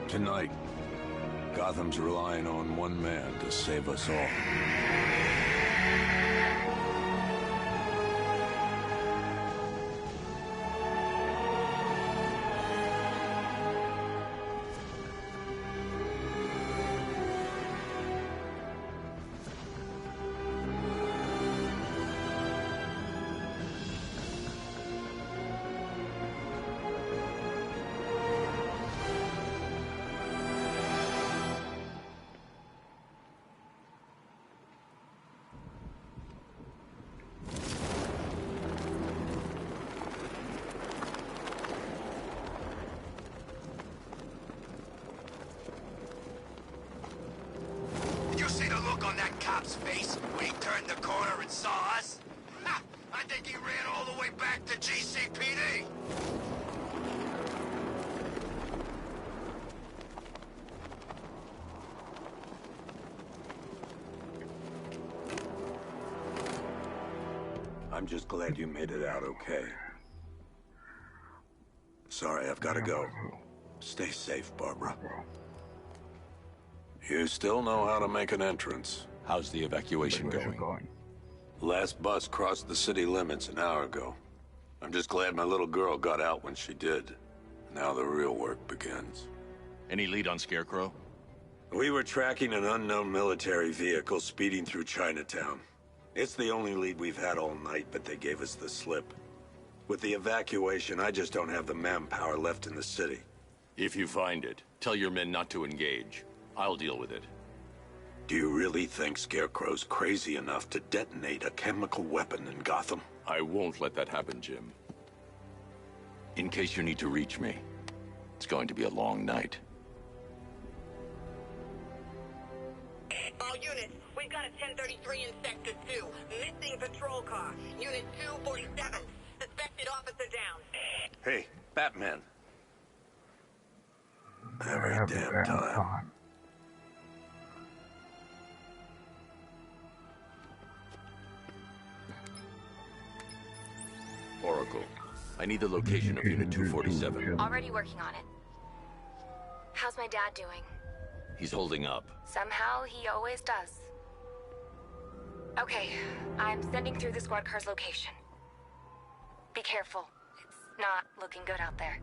Tonight, Gotham's relying on one man to save us all. Face when he turned the corner and saw us? Ha! I think he ran all the way back to GCPD. I'm just glad you made it out okay. Sorry, I've got to go. Stay safe, Barbara. You still know how to make an entrance. How's the evacuation going? Last bus crossed the city limits an hour ago. I'm just glad my little girl got out when she did. Now the real work begins. Any lead on Scarecrow? We were tracking an unknown military vehicle speeding through Chinatown. It's the only lead we've had all night, but they gave us the slip. With the evacuation, I just don't have the manpower left in the city. If you find it, tell your men not to engage. I'll deal with it. Do you really think Scarecrow's crazy enough to detonate a chemical weapon in Gotham? I won't let that happen, Jim. In case you need to reach me, it's going to be a long night. All units, we've got a 1033 in Sector 2. Missing patrol car. Unit 247. Suspected officer down. Hey, Batman. Every damn time. Oracle, I need the location of Unit 247. Already working on it. How's my dad doing? He's holding up. Somehow, he always does. Okay, I'm sending through the squad car's location. Be careful. It's not looking good out there.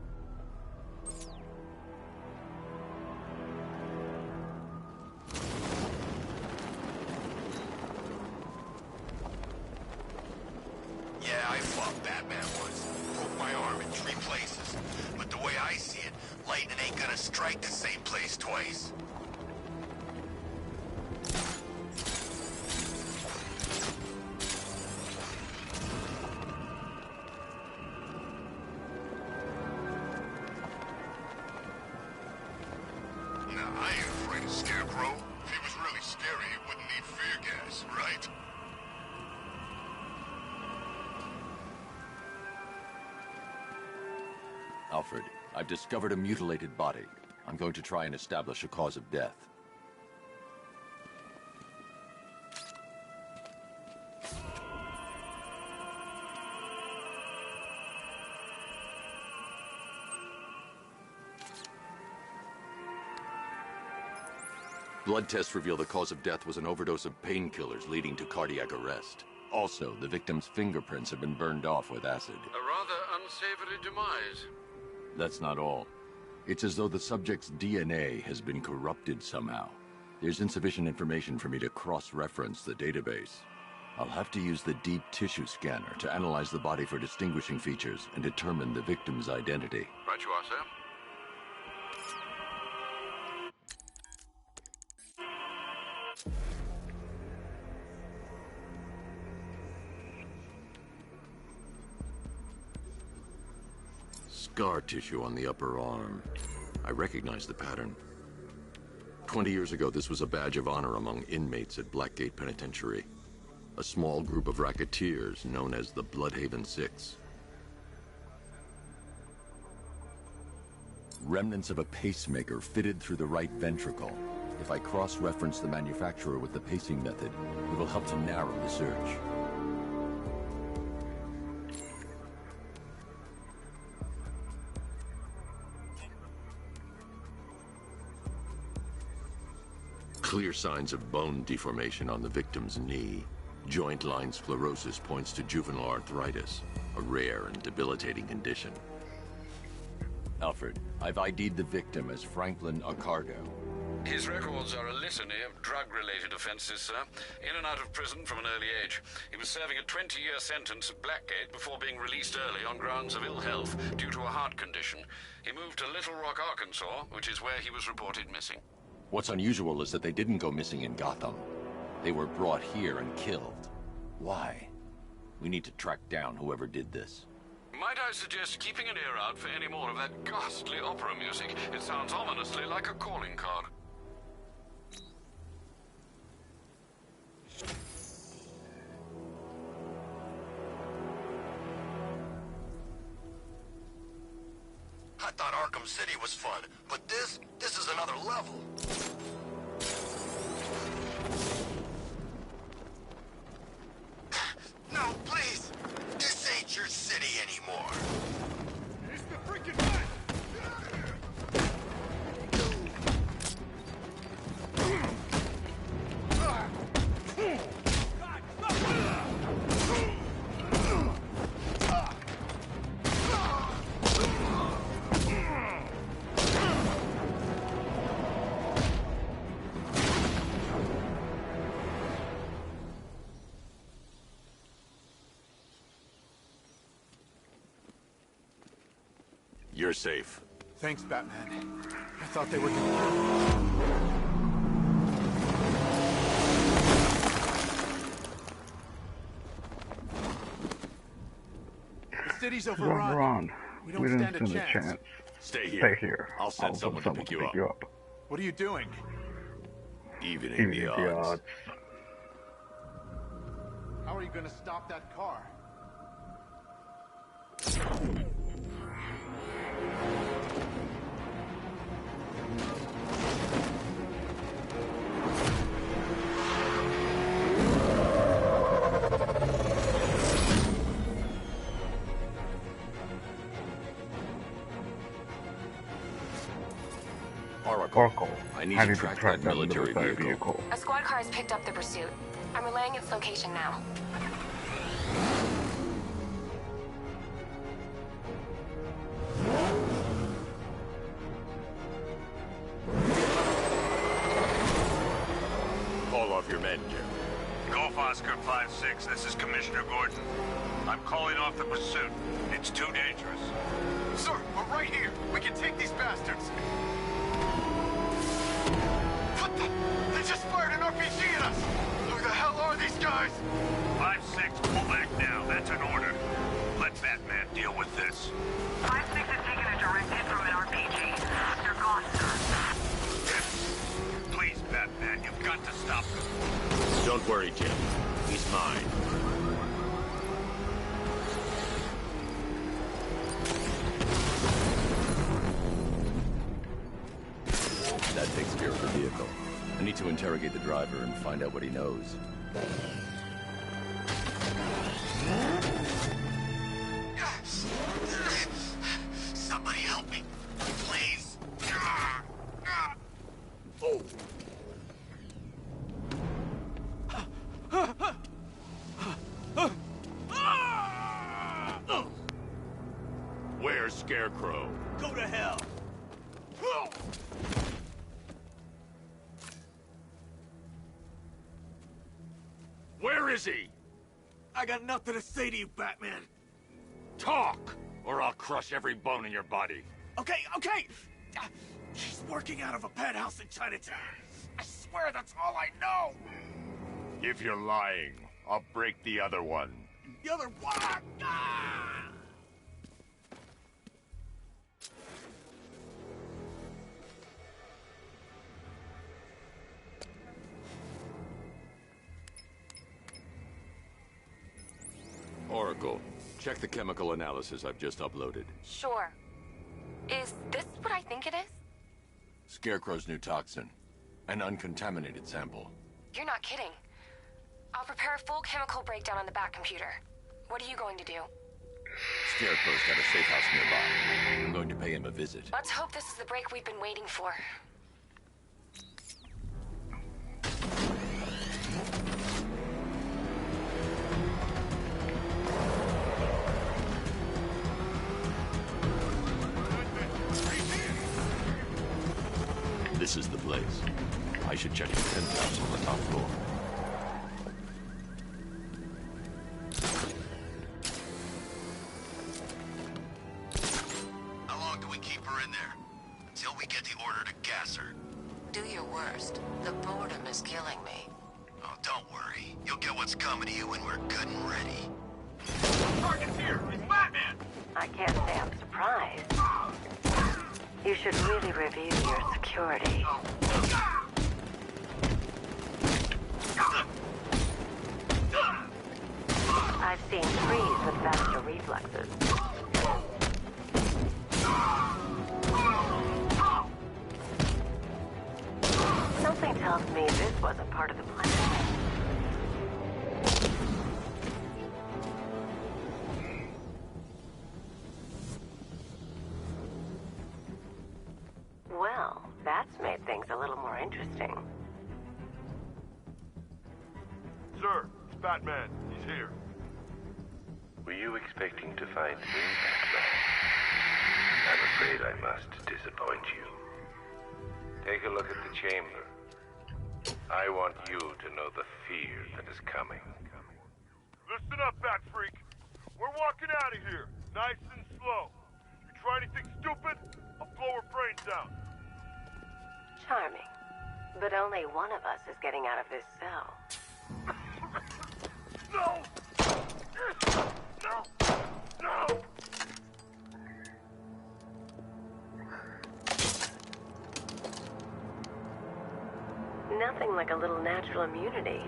Yeah, I fought Batman once. Broke my arm in 3 places. But the way I see it, lightning ain't gonna strike the same place twice. Nah, I ain't afraid of Scarecrow. If he was really scary, he wouldn't need fear gas, right? Alfred, I've discovered a mutilated body. I'm going to try and establish a cause of death. Blood tests reveal the cause of death was an overdose of painkillers leading to cardiac arrest. Also, the victim's fingerprints have been burned off with acid. A rather unsavory demise. That's not all. It's as though the subject's DNA has been corrupted somehow. There's insufficient information for me to cross-reference the database. I'll have to use the deep tissue scanner to analyze the body for distinguishing features and determine the victim's identity. Right you are, sir. Scar tissue on the upper arm. I recognize the pattern. 20 years ago, this was a badge of honor among inmates at Blackgate Penitentiary. A small group of racketeers known as the Bloodhaven Six. Remnants of a pacemaker fitted through the right ventricle. If I cross-reference the manufacturer with the pacing method, it will help to narrow the search. Clear signs of bone deformation on the victim's knee. Joint line sclerosis points to juvenile arthritis, a rare and debilitating condition. Alfred, I've ID'd the victim as Franklin Accardo. His records are a litany of drug-related offenses, sir. In and out of prison from an early age. He was serving a 20-year sentence at Blackgate before being released early on grounds of ill health due to a heart condition. He moved to Little Rock, Arkansas, which is where he was reported missing. What's unusual is that they didn't go missing in Gotham. They were brought here and killed. Why? We need to track down whoever did this. Might I suggest keeping an ear out for any more of that ghastly opera music? It sounds ominously like a calling card. I thought Arkham City was fun, but this is another level. No, please! This ain't your city anymore. It's the freaking man! You're safe. Thanks, Batman. I thought they were gonna kill me. The city's overrun. We don't stand a chance. Stay here. Stay here. I'll send someone to pick you up. What are you doing? Evening the odds. How are you gonna stop that car? Oracle. I need to track that military vehicle. A squad car has picked up the pursuit. I'm relaying its location now. Call off your men, Jim. Golf Oscar 5-6, this is Commissioner Gordon. I'm calling off the pursuit. It's too dangerous. Sir, we're right here. We can take these bastards. What the? They just fired an RPG at us. Who the hell are these guys? 5-6, pull back now. That's an order. Let Batman deal with this. 5-6 has taken a direct hit from an RPG. They're gone, sir. Please, Batman, you've got to stop them. Don't worry, Jim. He's mine. That takes care of the vehicle. I need to interrogate the driver and find out what he knows. Somebody help me, please. Where's Scarecrow? Go to hell. Where is he? I got nothing to say to you, Batman. Talk, or I'll crush every bone in your body. Okay. He's working out of a penthouse in Chinatown. I swear that's all I know. If you're lying, I'll break the other one. The other one. Ah! Oracle, check the chemical analysis I've just uploaded. Sure. Is this what I think it is? Scarecrow's new toxin. An uncontaminated sample. You're not kidding. I'll prepare a full chemical breakdown on the back computer. What are you going to do? Scarecrow's got a safe house nearby. I'm going to pay him a visit. Let's hope this is the break we've been waiting for. This is the place. I should check the penthouse on the top floor. How long do we keep her in there? Until we get the order to gas her. Do your worst. The boredom is killing me. Oh, don't worry. You'll get what's coming to you when we're good and ready. Target's here! He's Batman! I can't say I'm surprised. You should really review your security. I've seen trees with faster reflexes. Something tells me this wasn't part of the plan. Well, that's made things a little more interesting. Sir, it's Batman. He's here. Were you expecting to find me, Batman? I'm afraid I must disappoint you. Take a look at the chamber. I want you to know the fear that is coming. Listen up, Bat Freak. We're walking out of here, nice and slow. You try anything stupid, I'll blow her brains out. Charming. But only one of us is getting out of this cell. No! No! No! Nothing like a little natural immunity.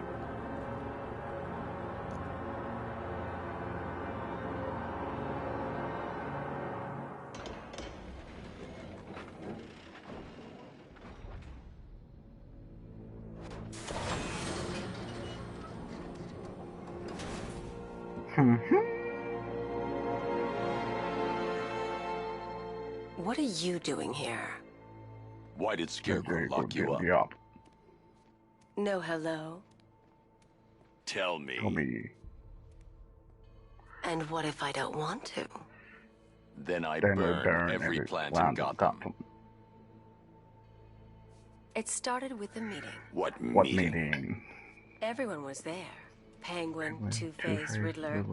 What are you doing here? Why did Scarecrow lock you up? No hello? Tell me. And what if I don't want to? Then I'd burn every plant in Gotham. It started with a meeting. What meeting? Everyone was there. Penguin, Two-Face, Riddler,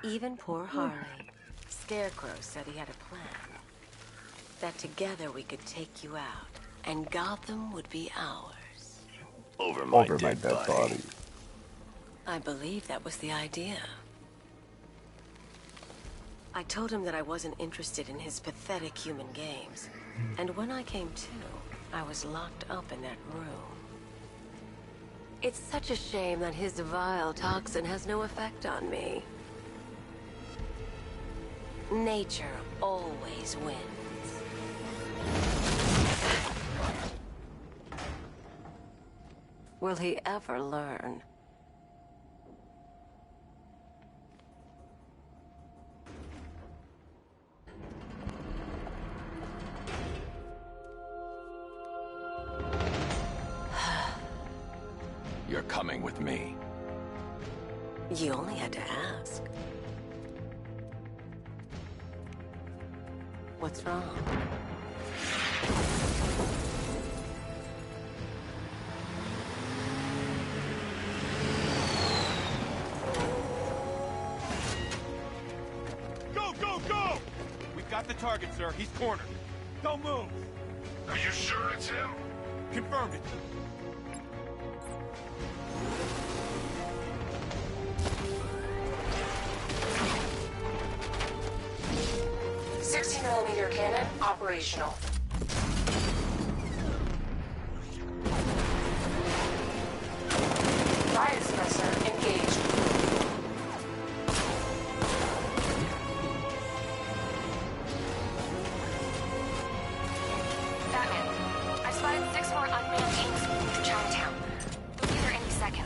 even poor Harley. Scarecrow said he had a plan. That together we could take you out, and Gotham would be ours. Over my dead body. I believe that was the idea. I told him that I wasn't interested in his pathetic human games. And when I came to, I was locked up in that room. It's such a shame that his vile toxin has no effect on me. Nature always wins. Will he ever learn? You're coming with me. You only had to ask. What's wrong? Go, go, go! We've got the target, sir. He's cornered. Don't move. Are you sure it's him? Confirmed it. $60mm cannon operational. Fire suppressor engaged. Batman, I've spotted 6 more unmanned tanks moving through Chinatown. They'll be there any second.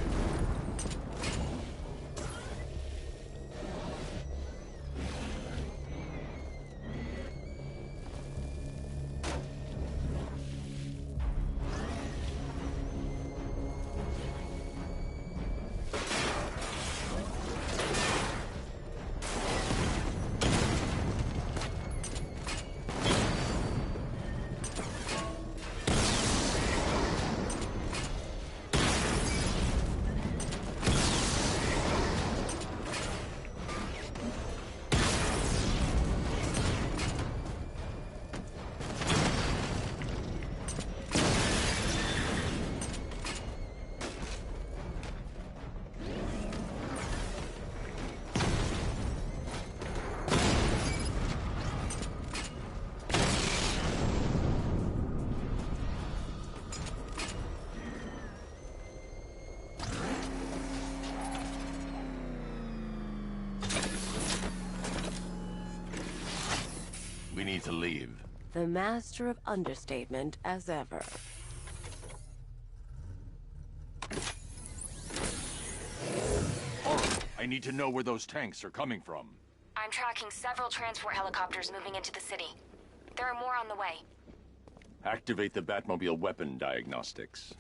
We need to leave. The master of understatement as ever. I need to know where those tanks are coming from. I'm tracking several transport helicopters moving into the city. There are more on the way. Activate the Batmobile weapon diagnostics.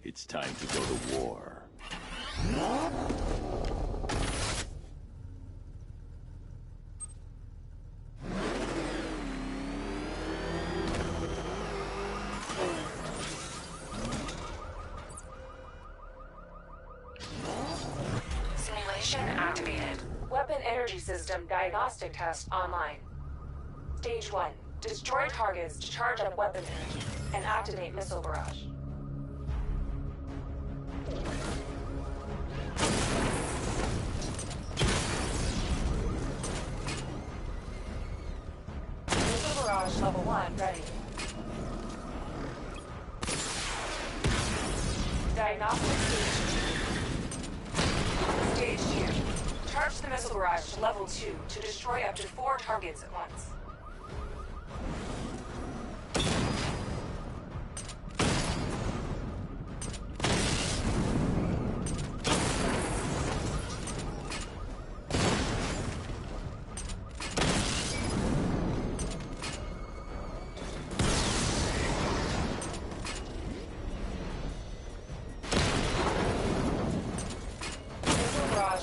It's time to go to war. Simulation activated. Weapon energy system diagnostic test online. Stage 1. Destroy targets to charge up weapon energy and activate missile barrage. Missile barrage level 1 ready. Diagnostic stage 2. Stage 2. Charge the missile barrage to level 2 to destroy up to 4 targets at once.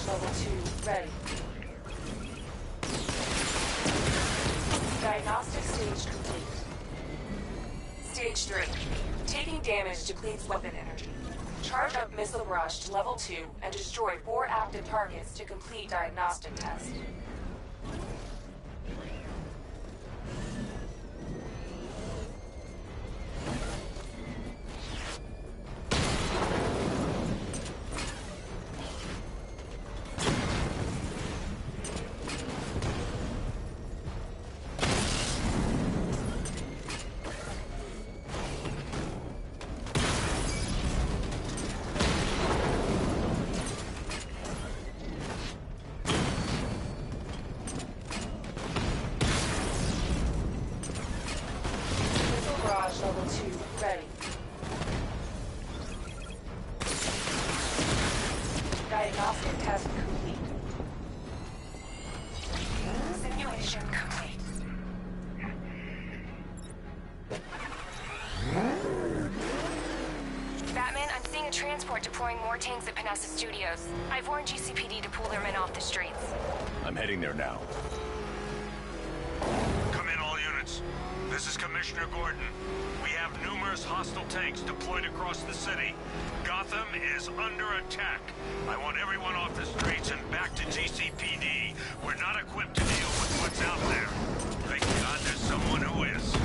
Level 2 ready. Diagnostic stage complete. Stage 3. Taking damage depletes weapon energy. Charge up missile barrage to level 2 and destroy 4 active targets to complete diagnostic test. Level 2 ready. Diagnostic test complete. Simulation complete. Batman, I'm seeing a transport deploying more tanks at Panessa Studios. I've warned GCPD to pull their men off the streets. I'm heading there now. Come in, all units. This is Commissioner Gordon. We have numerous hostile tanks deployed across the city. Gotham is under attack. I want everyone off the streets and back to GCPD. We're not equipped to deal with what's out there. Thank God there's someone who is.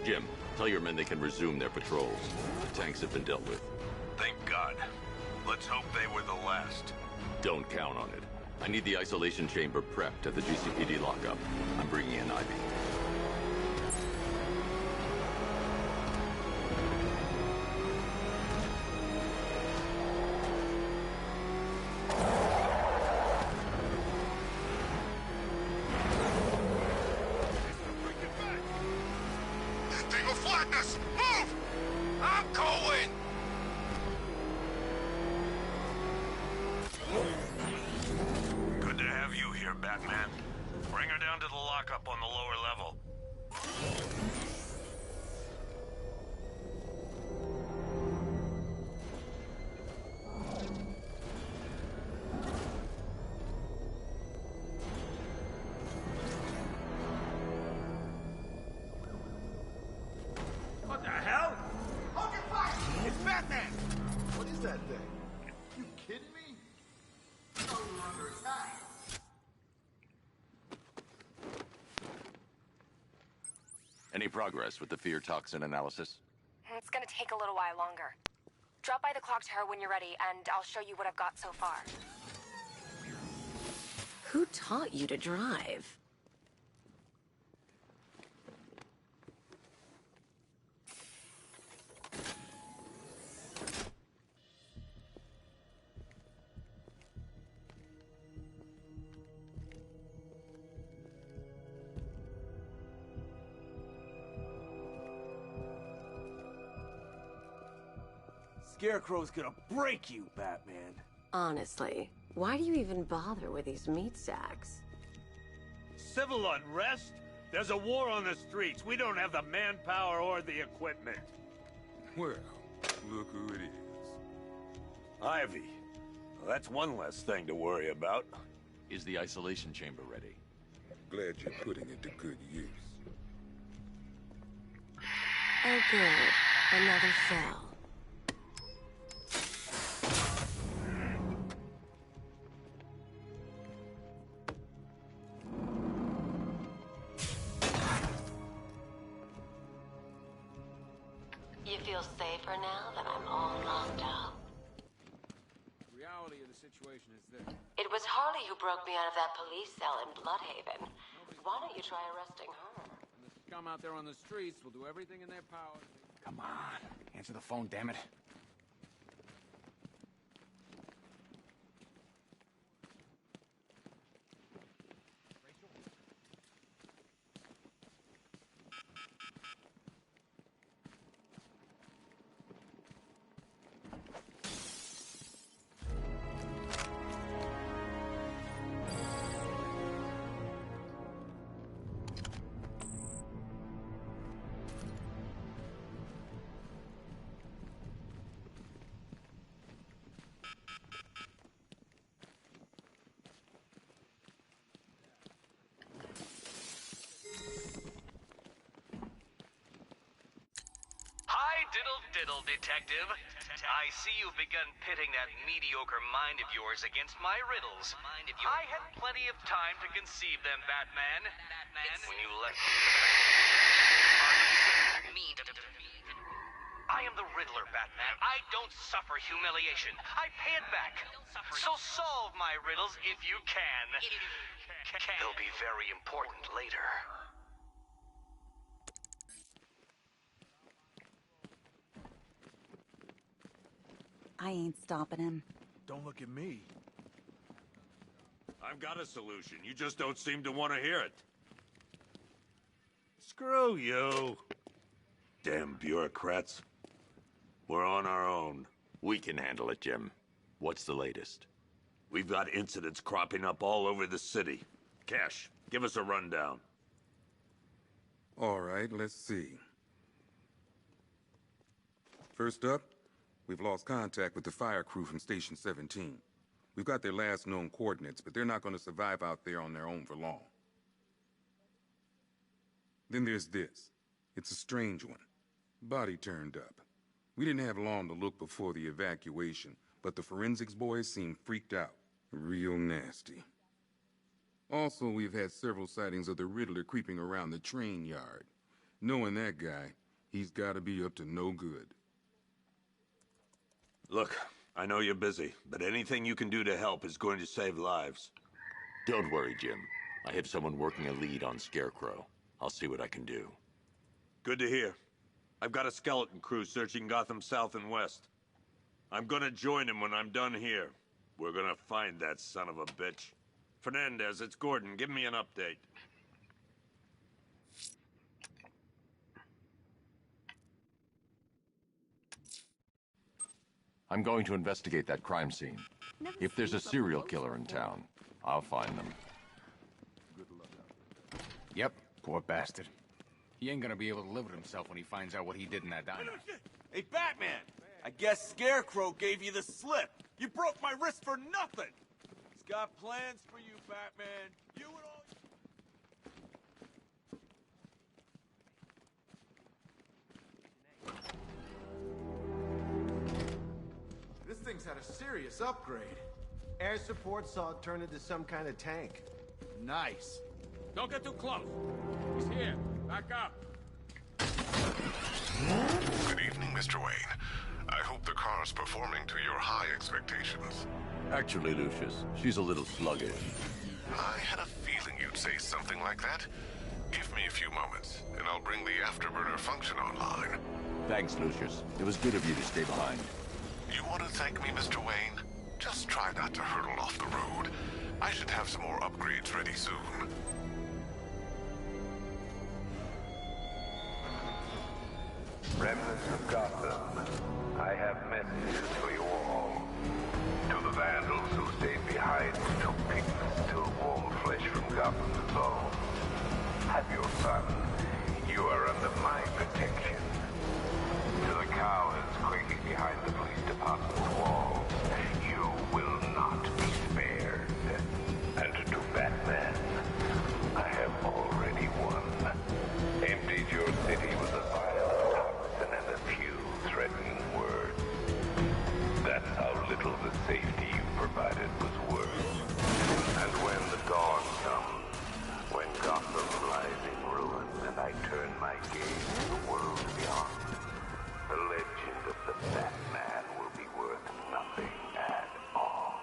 Jim, tell your men they can resume their patrols. The tanks have been dealt with. Thank God. Let's hope they were the last. Don't count on it. I need the isolation chamber prepped at the GCPD lockup. I'm bringing in Ivy. They will flatten us! Move! I'm going! Good to have you here, Batman. Bring her down to the lockup on the lower level. thing. You kidding me? No longer time. Any progress with the fear toxin analysis? It's gonna take a little while longer. Drop by the clock tower when you're ready, and I'll show you what I've got so far. Who taught you to drive? Scarecrow's gonna break you, Batman. Honestly, why do you even bother with these meat sacks? Civil unrest? There's a war on the streets. We don't have the manpower or the equipment. Well, look who it is. Ivy. Well, that's one less thing to worry about. Is the isolation chamber ready? Glad you're putting it to good use. Oh good, another cell. You feel safer now that I'm all locked up? The reality of the situation is this. It was Harley who broke me out of that police cell in Bloodhaven. Why don't you try arresting her? And the scum out there on the streets will do everything in their power. Come on. Answer the phone, damn it. Diddle, detective. I see you've begun pitting that mediocre mind of yours against my riddles. I had plenty of time to conceive them, Batman. When you left I am the Riddler, Batman. I don't suffer humiliation. I pay it back. So solve my riddles if you can. They'll be very important later. I ain't stopping him. Don't look at me. I've got a solution. You just don't seem to want to hear it. Screw you. Damn bureaucrats. We're on our own. We can handle it, Jim. What's the latest? We've got incidents cropping up all over the city. Cash, give us a rundown. All right, let's see. First up, we've lost contact with the fire crew from Station 17. We've got their last known coordinates, but they're not going to survive out there on their own for long. Then there's this. It's a strange one. Body turned up. We didn't have long to look before the evacuation, but the forensics boys seemed freaked out. Real nasty. Also, we've had several sightings of the Riddler creeping around the train yard. Knowing that guy, he's got to be up to no good. Look, I know you're busy, but anything you can do to help is going to save lives. Don't worry, Jim. I have someone working a lead on Scarecrow. I'll see what I can do. Good to hear. I've got a skeleton crew searching Gotham South and West. I'm gonna join him when I'm done here. We're gonna find that son of a bitch. Fernandez, it's Gordon. Give me an update. I'm going to investigate that crime scene. If there's a serial killer in town, I'll find them. Yep, poor bastard. He ain't gonna be able to live with himself when he finds out what he did in that diner. Hey, Batman! I guess Scarecrow gave you the slip. You broke my wrist for nothing! He's got plans for you, Batman. You and all... This thing's had a serious upgrade. Air support saw it turn into some kind of tank. Nice. Don't get too close. He's here. Back up. Good evening, Mr. Wayne. I hope the car's performing to your high expectations. Actually, Lucius, she's a little sluggish. I had a feeling you'd say something like that. Give me a few moments, and I'll bring the afterburner function online. Thanks, Lucius. It was good of you to stay behind. You want to thank me, Mr. Wayne? Just try not to hurtle off the road. I should have some more upgrades ready soon. Remnants of Gotham, I have messages for you all. To the vandals who stayed behind to pick the still warm flesh from Gotham's bones. Have your fun. You are under my protection. To the cowards quaking behind the police department's walls, you will not be spared. And to Batman, I have already won. Emptied your city with a vile toxin and a few threatening words. That's how little the safety you provided was worth. And when the dawn comes, when Gotham lies in ruin and I turn my gaze to the world beyond, the legend of the Batman will be worth nothing at all.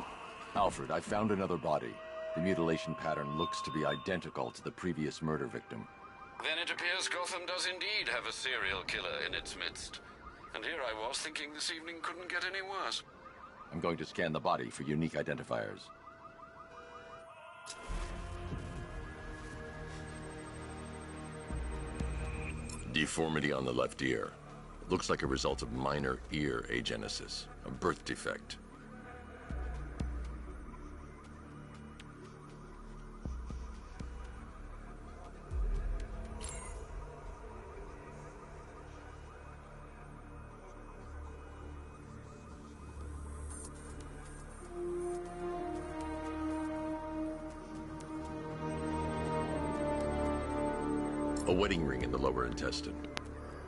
Alfred, I found another body. The mutilation pattern looks to be identical to the previous murder victim. Then it appears Gotham does indeed have a serial killer in its midst. And here I was thinking this evening couldn't get any worse. I'm going to scan the body for unique identifiers. Deformity on the left ear. Looks like a result of minor ear agenesis, a birth defect. A wedding ring in the lower intestine.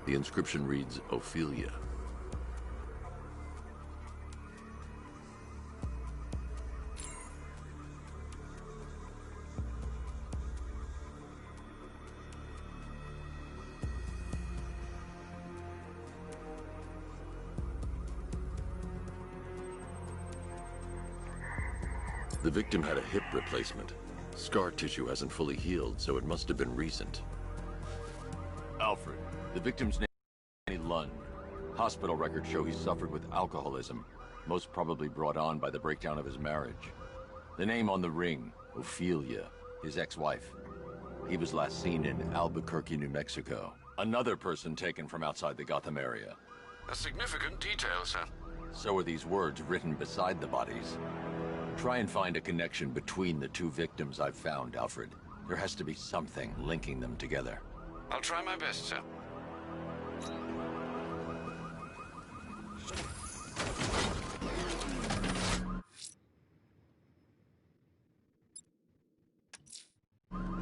The inscription reads, Ophelia. The victim had a hip replacement. Scar tissue hasn't fully healed, so it must have been recent. Alfred. The victim's name is Lund. Hospital records show he suffered with alcoholism, most probably brought on by the breakdown of his marriage. The name on the ring, Ophelia, his ex-wife. He was last seen in Albuquerque, New Mexico. Another person taken from outside the Gotham area. A significant detail, sir. So are these words written beside the bodies. Try and find a connection between the two victims I've found, Alfred. There has to be something linking them together. I'll try my best, sir.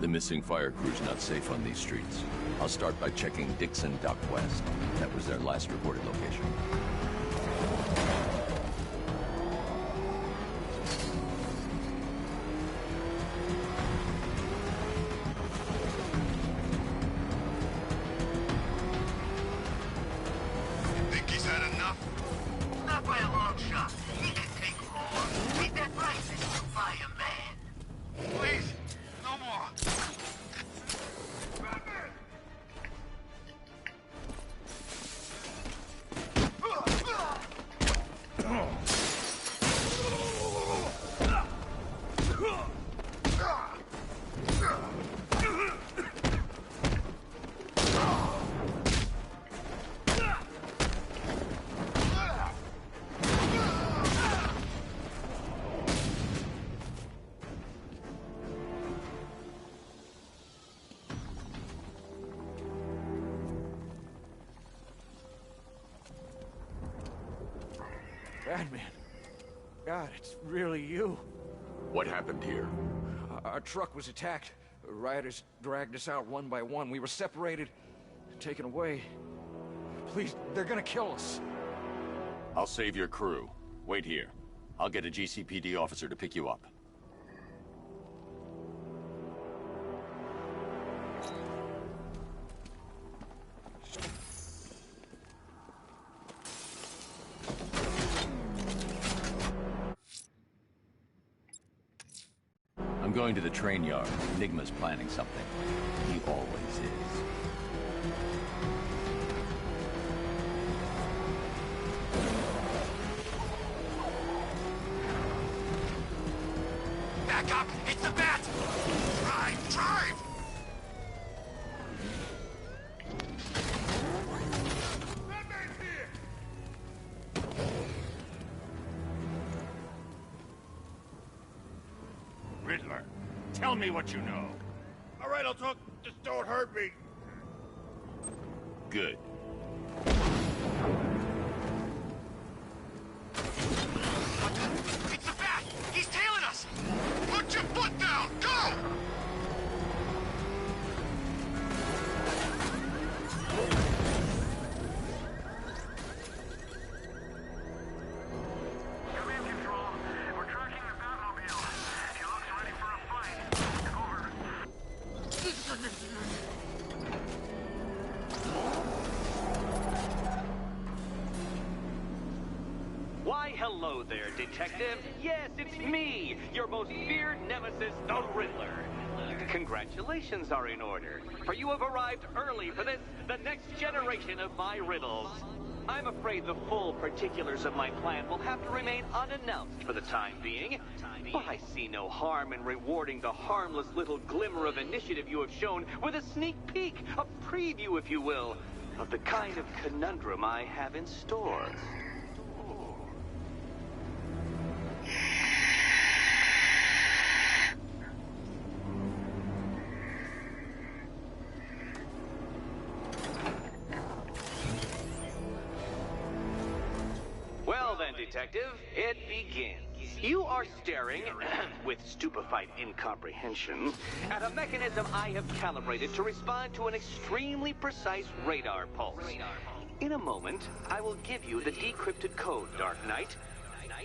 The missing fire crew's not safe on these streets. I'll start by checking Dixon Dock West. That was their last reported location. Batman. God, it's really you. What happened here? Our truck was attacked. Rioters dragged us out one by one. We were separated, taken away. Please, they're gonna kill us. I'll save your crew. Wait here. I'll get a GCPD officer to pick you up. I'm going to the train yard. Enigma's planning something. He always is. Back up! It's the bat! Drive! Drive! Riddler, tell me what you know. All right, I'll talk. Just don't hurt me. Good. It's the bat! He's tailing us! Put your foot down! Go! Command Control. We're tracking the Batmobile. He looks ready for a fight. Over. Why, hello there, Detective. Yes, it's me, your most feared nemesis, the Riddler. Congratulations are in order, for you have arrived early for this, the next generation of my riddles. I'm afraid the full particulars of my plan will have to remain unannounced for the time being, but I see no harm in rewarding the harmless little glimmer of initiative you have shown with a sneak peek, a preview, if you will, of the kind of conundrum I have in store. Well then, Detective, it begins. You are staring, with stupefied incomprehension, at a mechanism I have calibrated to respond to an extremely precise radar pulse. In a moment, I will give you the decrypted code, Dark Knight.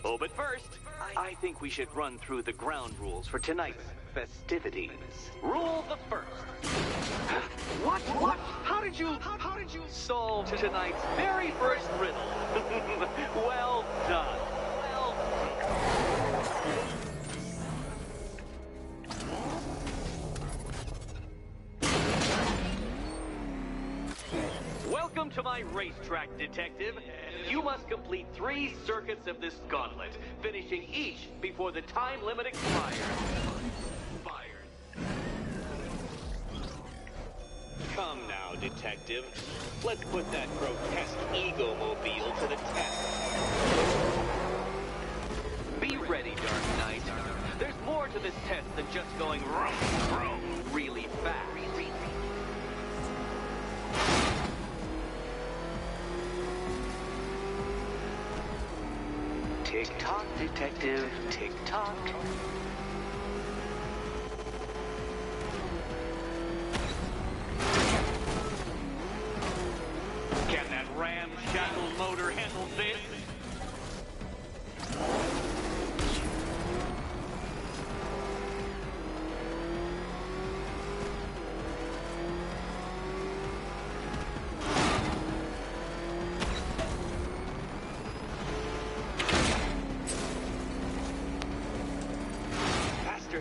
Oh, but first, I think we should run through the ground rules for tonight's festivities. Rule the first. What? How did you solve tonight's very first riddle? Well done. Welcome to my racetrack, Detective. You must complete 3 circuits of this gauntlet, finishing each before the time limit expires. Come now, Detective. Let's put that grotesque ego-mobile to the test. Be ready, Dark Knight. There's more to this test than just going vroom, vroom really fast. Tick-tock, Detective, tick-tock. Can that ramshackle motor handle this?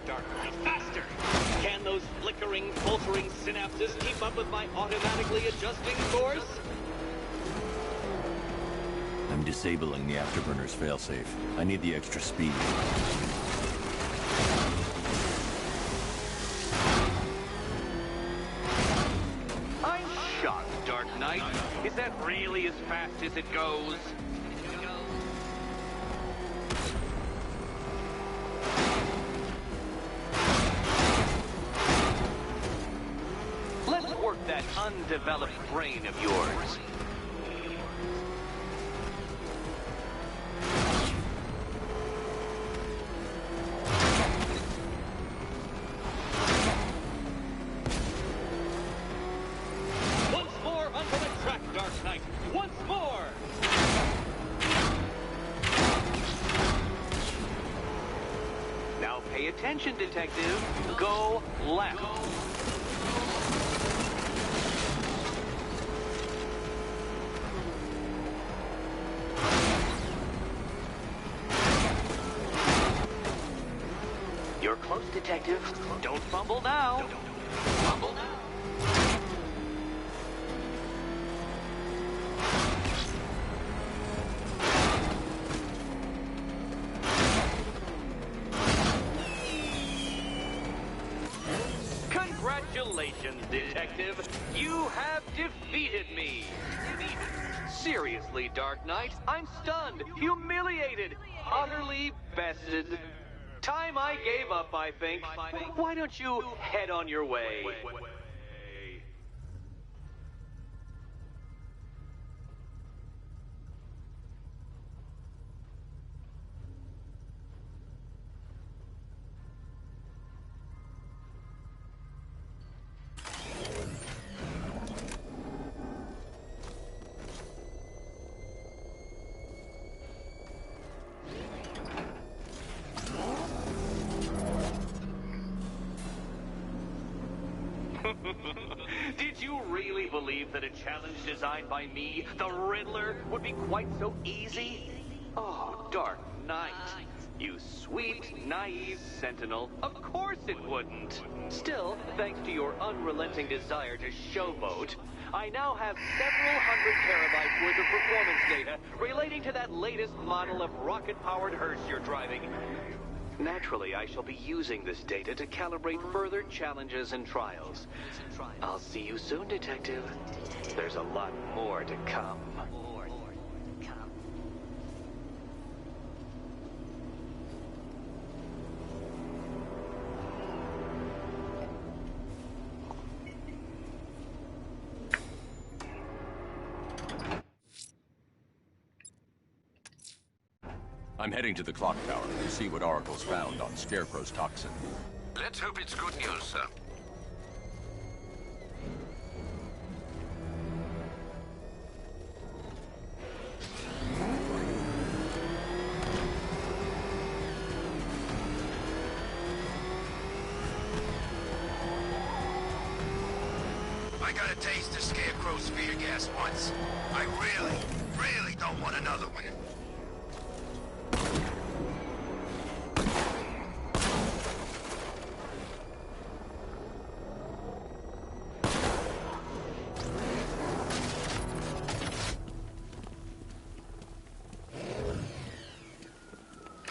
Dark Knight, faster! Can those flickering, faltering synapses keep up with my automatically adjusting course? I'm disabling the afterburner's failsafe. I need the extra speed. I'm shocked, Dark Knight. Is that really as fast as it goes? Let's work that undeveloped brain of yours. Once more onto the track, Dark Knight. Once more! attention, detective. Go left. You're close, detective. Don't fumble now. Fumble now. Congratulations, detective. You have defeated me. Seriously, Dark Knight, I'm stunned, humiliated, utterly bested. Time I gave up, I think. Why don't you head on your way? Did you really believe that a challenge designed by me, the Riddler, would be quite so easy? Oh, Dark Knight. You sweet, naive sentinel. Of course it wouldn't. Still, thanks to your unrelenting desire to showboat, I now have several hundred terabytes worth of performance data relating to that latest model of rocket-powered hearse you're driving. Naturally, I shall be using this data to calibrate further challenges and trials. I'll see you soon, detective. There's a lot more to come. I'm heading to the clock tower to see what Oracle's found on Scarecrow's toxin. Let's hope it's good news, sir. I got a taste of Scarecrow's fear gas once. I really don't want another one.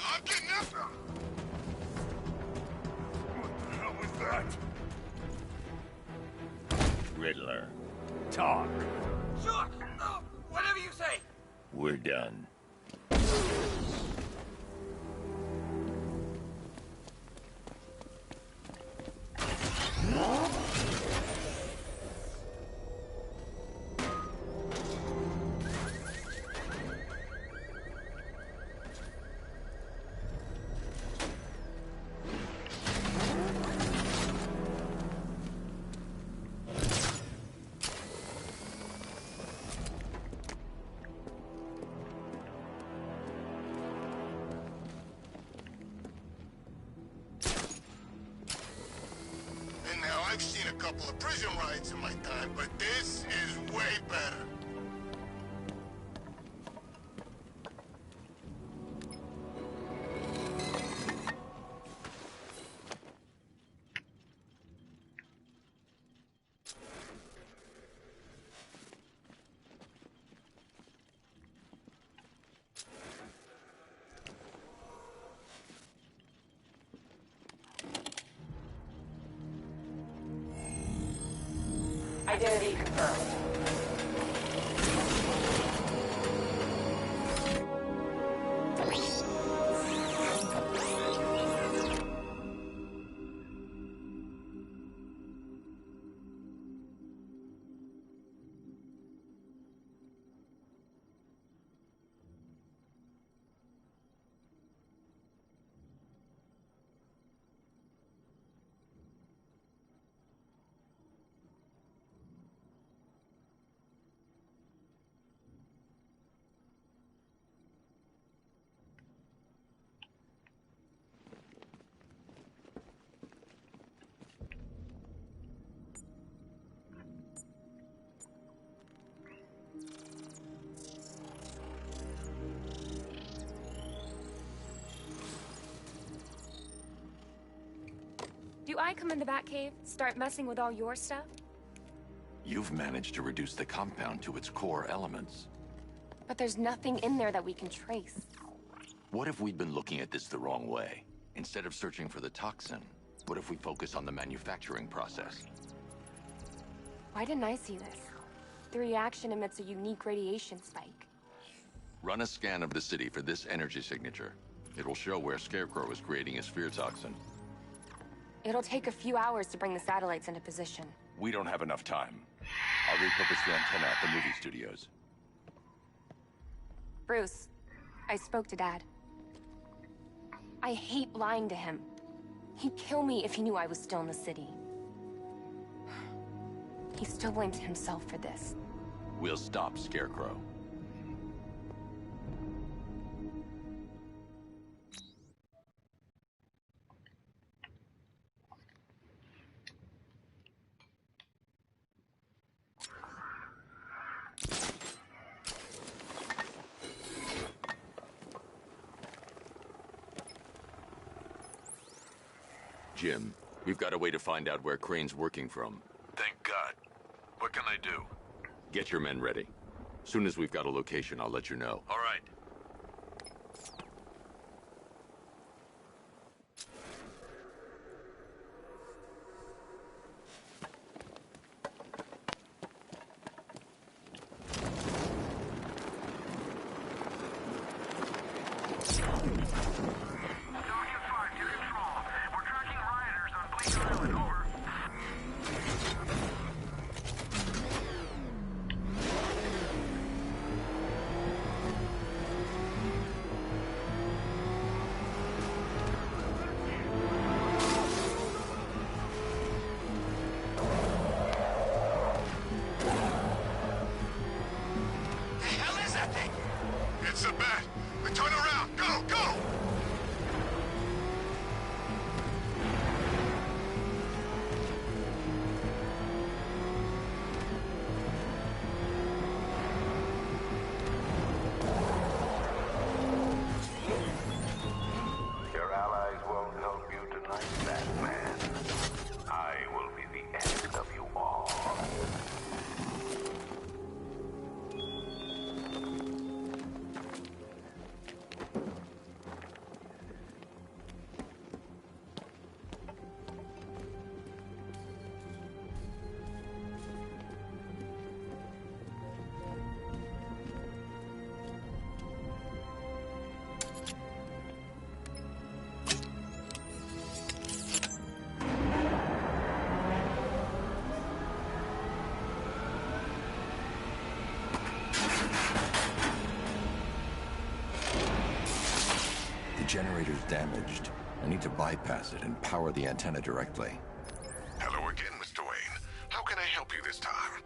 I'm getting after him. What the hell was that? Riddler, talk. Sure. Whatever you say. We're done. And now I've seen a couple of prison rides in my time, but this is way better. Identity confirmed. Do I come in the Batcave, start messing with all your stuff? You've managed to reduce the compound to its core elements. But there's nothing in there that we can trace. What if we'd been looking at this the wrong way? Instead of searching for the toxin, what if we focus on the manufacturing process? Why didn't I see this? The reaction emits a unique radiation spike. Run a scan of the city for this energy signature. It will show where Scarecrow is creating his fear toxin. It'll take a few hours to bring the satellites into position. We don't have enough time. I'll repurpose the antenna at the movie studios. Bruce, I spoke to Dad. I hate lying to him. He'd kill me if he knew I was still in the city. He still blames himself for this. We'll stop Scarecrow. Jim, we've got a way to find out where Crane's working from. Thank God. What can I do? Get your men ready. Soon as we've got a location, I'll let you know. All right. It's a bat! Turn around! Go! Go! Your allies won't help you tonight, Batman. I will be the end of you all. The generator's damaged. I need to bypass it and power the antenna directly. Hello again, Mr. Wayne. How can I help you this time?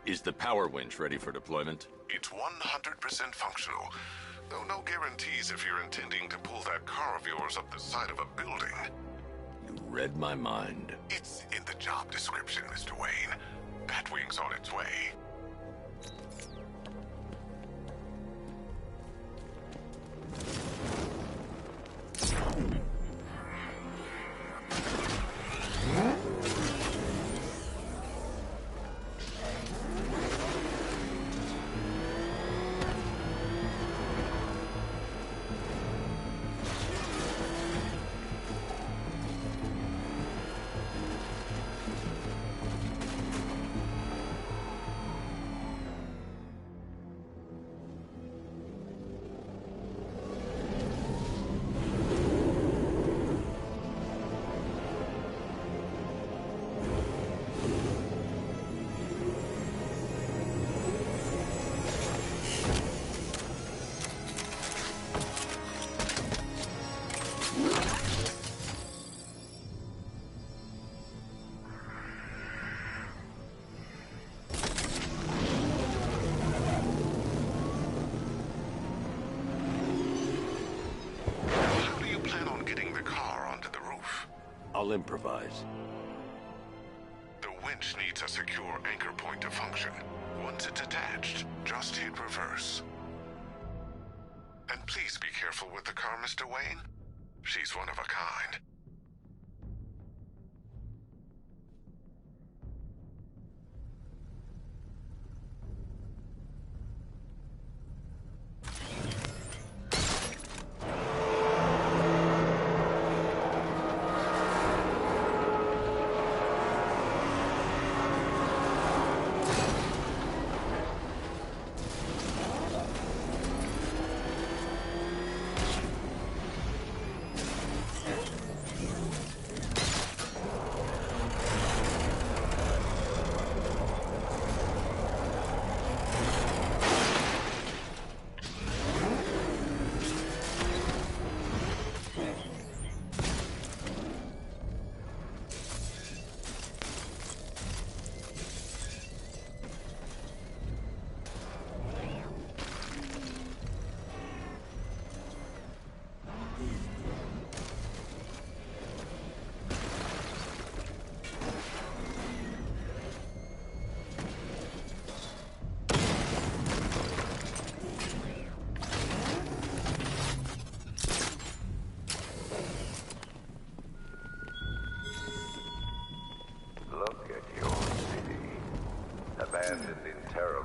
Is the power winch ready for deployment? It's 100% functional. Though no guarantees if you're intending to pull that car of yours up the side of a building. You read my mind. It's in the job description, Mr. Wayne. Batwing's on its way. I'll improvise. The winch needs a secure anchor point to function. Once it's attached, just hit reverse. And please be careful with the car, Mr. Wayne. She's one of a kind.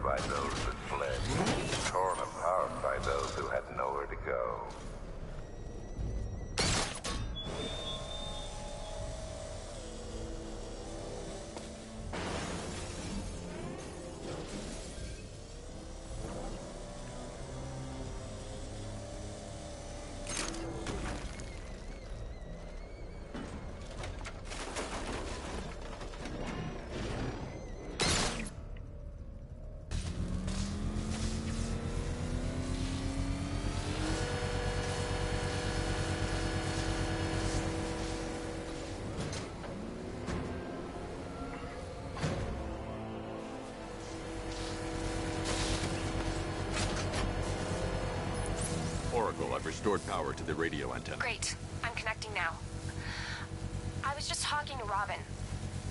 by those that fled, torn apart by those who had nowhere to go. Oracle, I've restored power to the radio antenna. Great. I'm connecting now. I was just talking to Robin.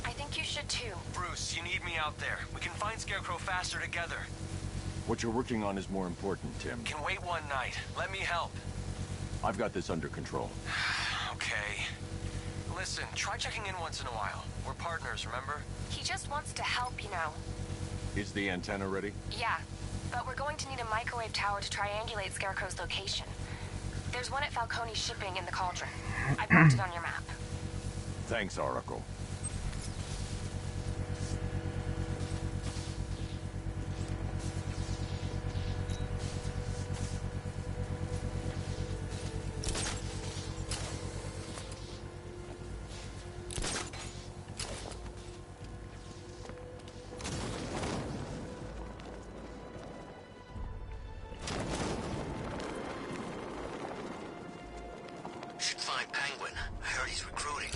I think you should too. Bruce, you need me out there. We can find Scarecrow faster together. What you're working on is more important, Tim. Can wait one night. Let me help. I've got this under control. Okay. Listen, try checking in once in a while. We're partners, remember? He just wants to help, you know. Is the antenna ready? Yeah, but we're going to need a microwave tower to triangulate Scarecrow's location. There's one at Falcone's shipping in the Cauldron. I've marked it on your map. Thanks, Oracle. Should find Penguin. I heard he's recruiting.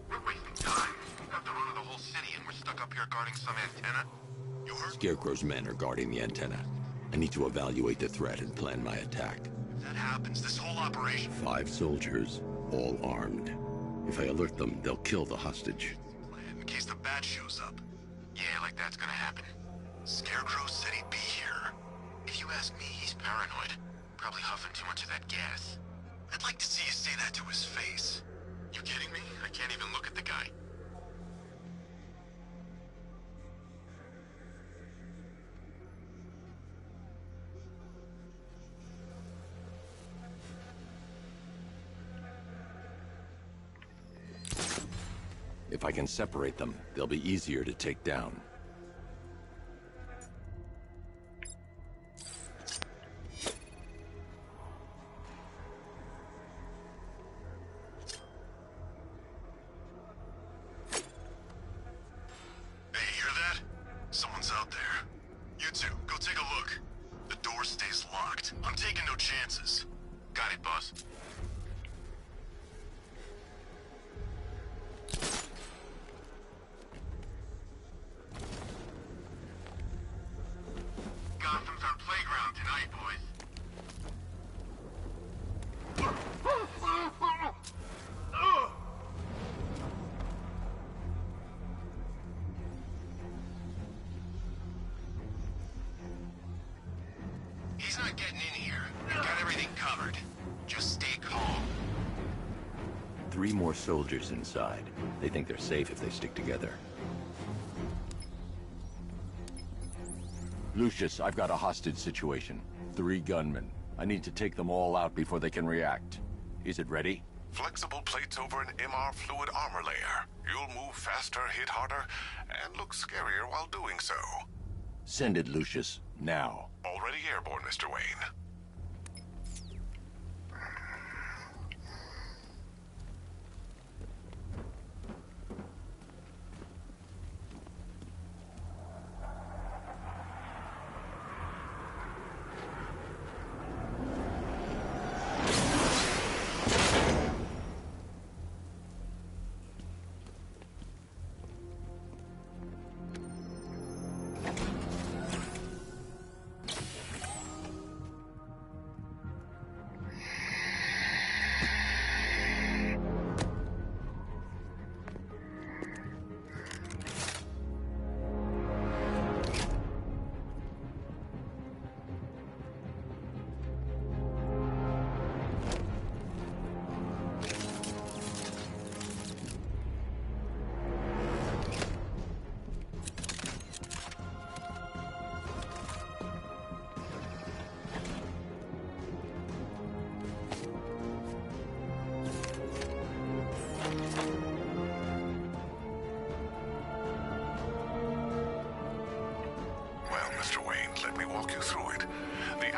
We're wasting time. We've got the run of the whole city and we're stuck up here guarding some antenna. You heard? Scarecrow's men are guarding the antenna. I need to evaluate the threat and plan my attack. If that happens, this whole operation... 5 soldiers, all armed. If I alert them, they'll kill the hostage. In case the bat shows up. Yeah, like that's gonna happen. Scarecrow said he'd be here. If you ask me, he's paranoid. Probably huffing too much of that gas. I'd like to see you say that to his face. You kidding me? I can't even look at the guy. If I can separate them, they'll be easier to take down. Hey, hear that? Someone's out there. You two, go take a look. The door stays locked. I'm taking no chances. Got it, boss. Gotham's our playground tonight, boys. He's not getting in here. We've got everything covered. Just stay calm. 3 more soldiers inside. They think they're safe if they stick together. Lucius, I've got a hostage situation. 3 gunmen. I need to take them all out before they can react. Is it ready? Flexible plates over an MR fluid armor layer. You'll move faster, hit harder, and look scarier while doing so. Send it, Lucius. Now. Already airborne, Mr. Wayne.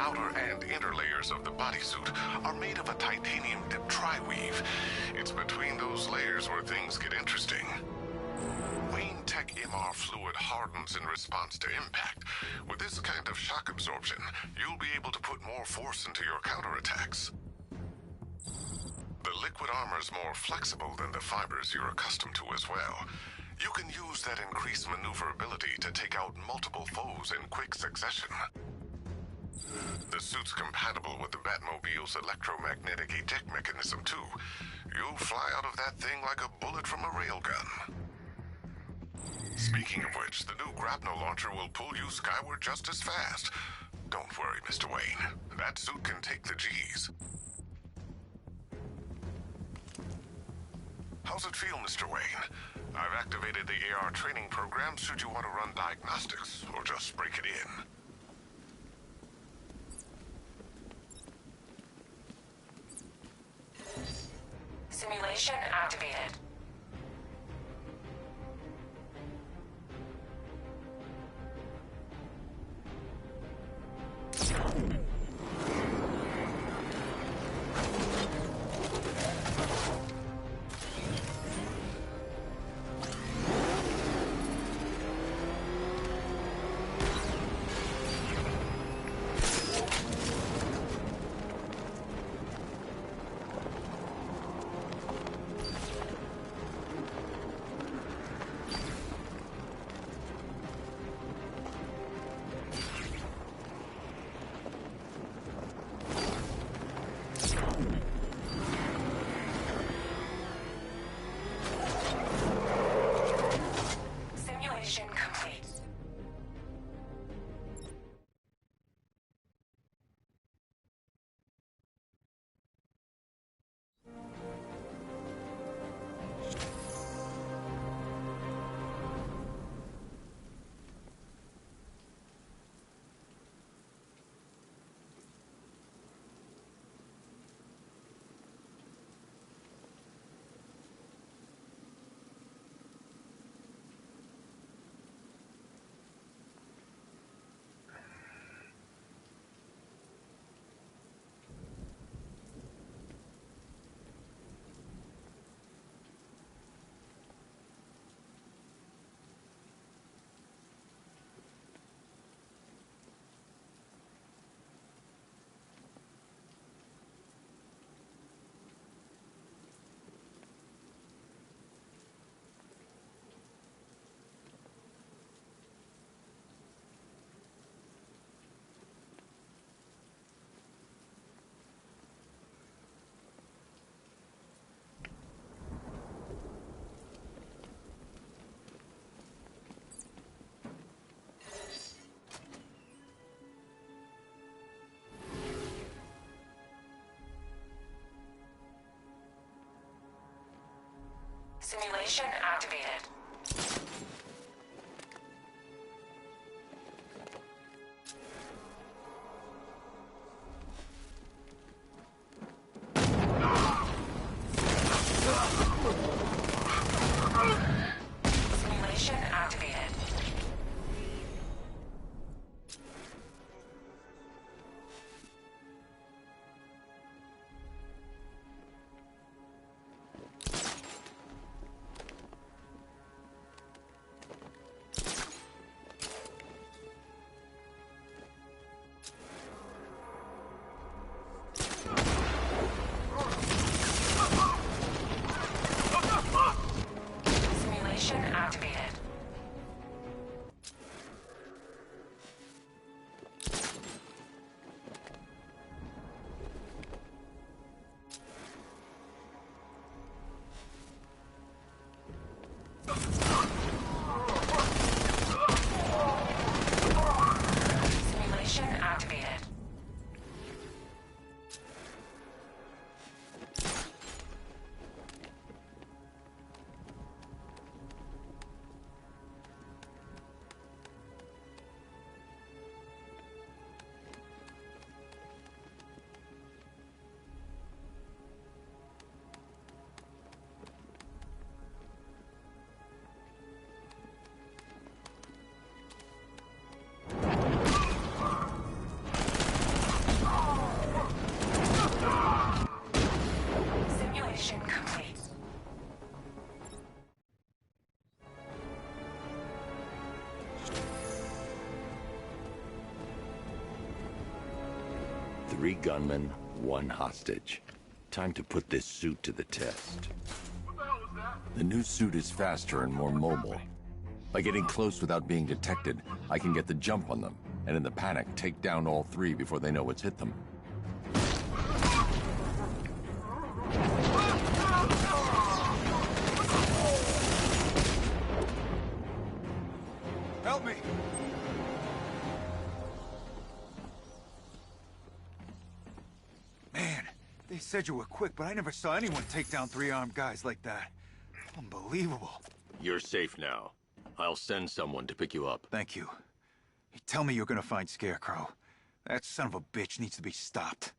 outer and inner layers of the bodysuit are made of a titanium-dipped tri-weave. It's between those layers where things get interesting. Wayne Tech MR fluid hardens in response to impact. With this kind of shock absorption, you'll be able to put more force into your counterattacks. The liquid armor's more flexible than the fibers you're accustomed to as well. You can use that increased maneuverability to take out multiple foes in quick succession. The suit's compatible with the Batmobile's electromagnetic eject mechanism, too. You'll fly out of that thing like a bullet from a railgun. Speaking of which, the new grapnel launcher will pull you skyward just as fast. Don't worry, Mr. Wayne. That suit can take the G's. How's it feel, Mr. Wayne? I've activated the AR training program should you want to run diagnostics, or just break it in. Simulation activated. Simulation activated. Simulation activated. Simulation activated. Simulation activated. 3 gunmen, 1 hostage. Time to put this suit to the test. The new suit is faster and more mobile. By getting close without being detected, I can get the jump on them, and in the panic, take down all 3 before they know what's hit them. Help me! Man, they said you were quick, but I never saw anyone take down 3 armed guys like that. Unbelievable. You're safe now. I'll send someone to pick you up. Thank you. You tell me you're gonna find Scarecrow. That son of a bitch needs to be stopped.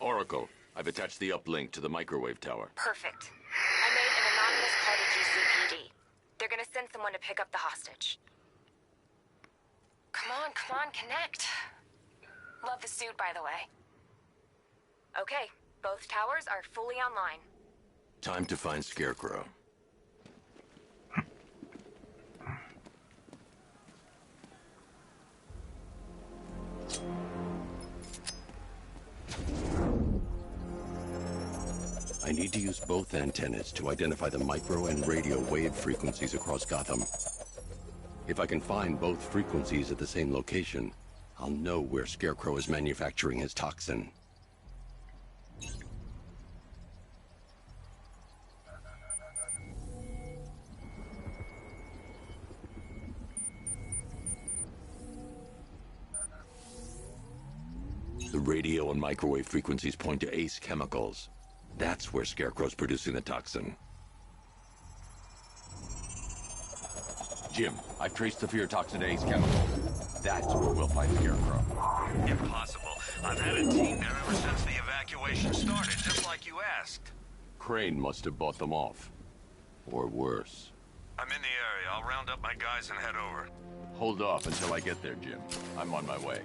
Oracle, I've attached the uplink to the microwave tower. Perfect. I made an anonymous call to GCPD. They're gonna send someone to pick up the hostage. Come on, connect. Love the suit, by the way. Okay, both towers are fully online. Time to find Scarecrow. I need to use both antennas to identify the micro and radio wave frequencies across Gotham. If I can find both frequencies at the same location, I'll know where Scarecrow is manufacturing his toxin. The radio and microwave frequencies point to Ace Chemicals. That's where Scarecrow's producing the toxin. Jim, I've traced the fear toxin to Ace Chemicals. That's where we'll find Scarecrow. Impossible. I've had a team there ever since the evacuation started, just like you asked. Crane must have bought them off. Or worse. I'm in the area. I'll round up my guys and head over. Hold off until I get there, Jim. I'm on my way.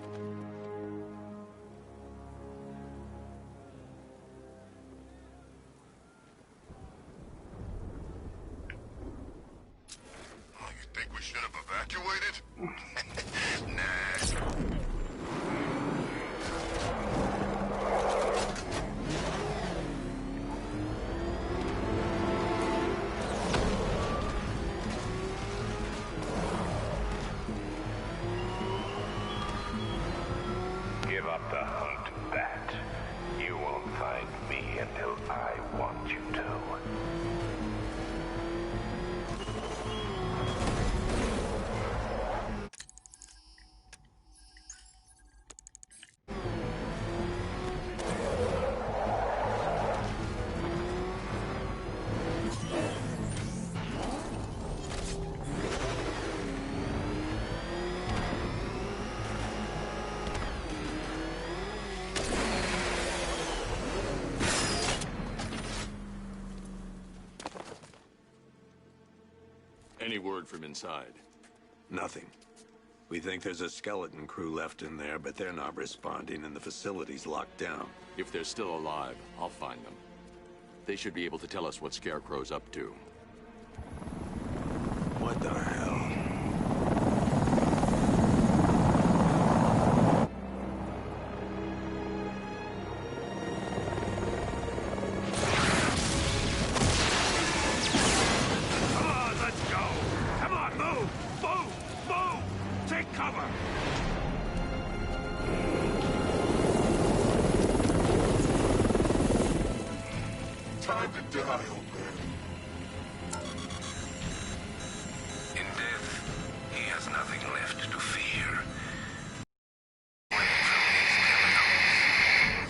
Think we should have evacuated? Nah. Give up the hunt, Bat. You won't find me until I want you to. Any word from inside? Nothing. We think there's a skeleton crew left in there, but they're not responding and the facility's locked down. If they're still alive, I'll find them. They should be able to tell us what Scarecrow's up to. What the hell? In death, he has nothing left to fear. Away from his chemicals,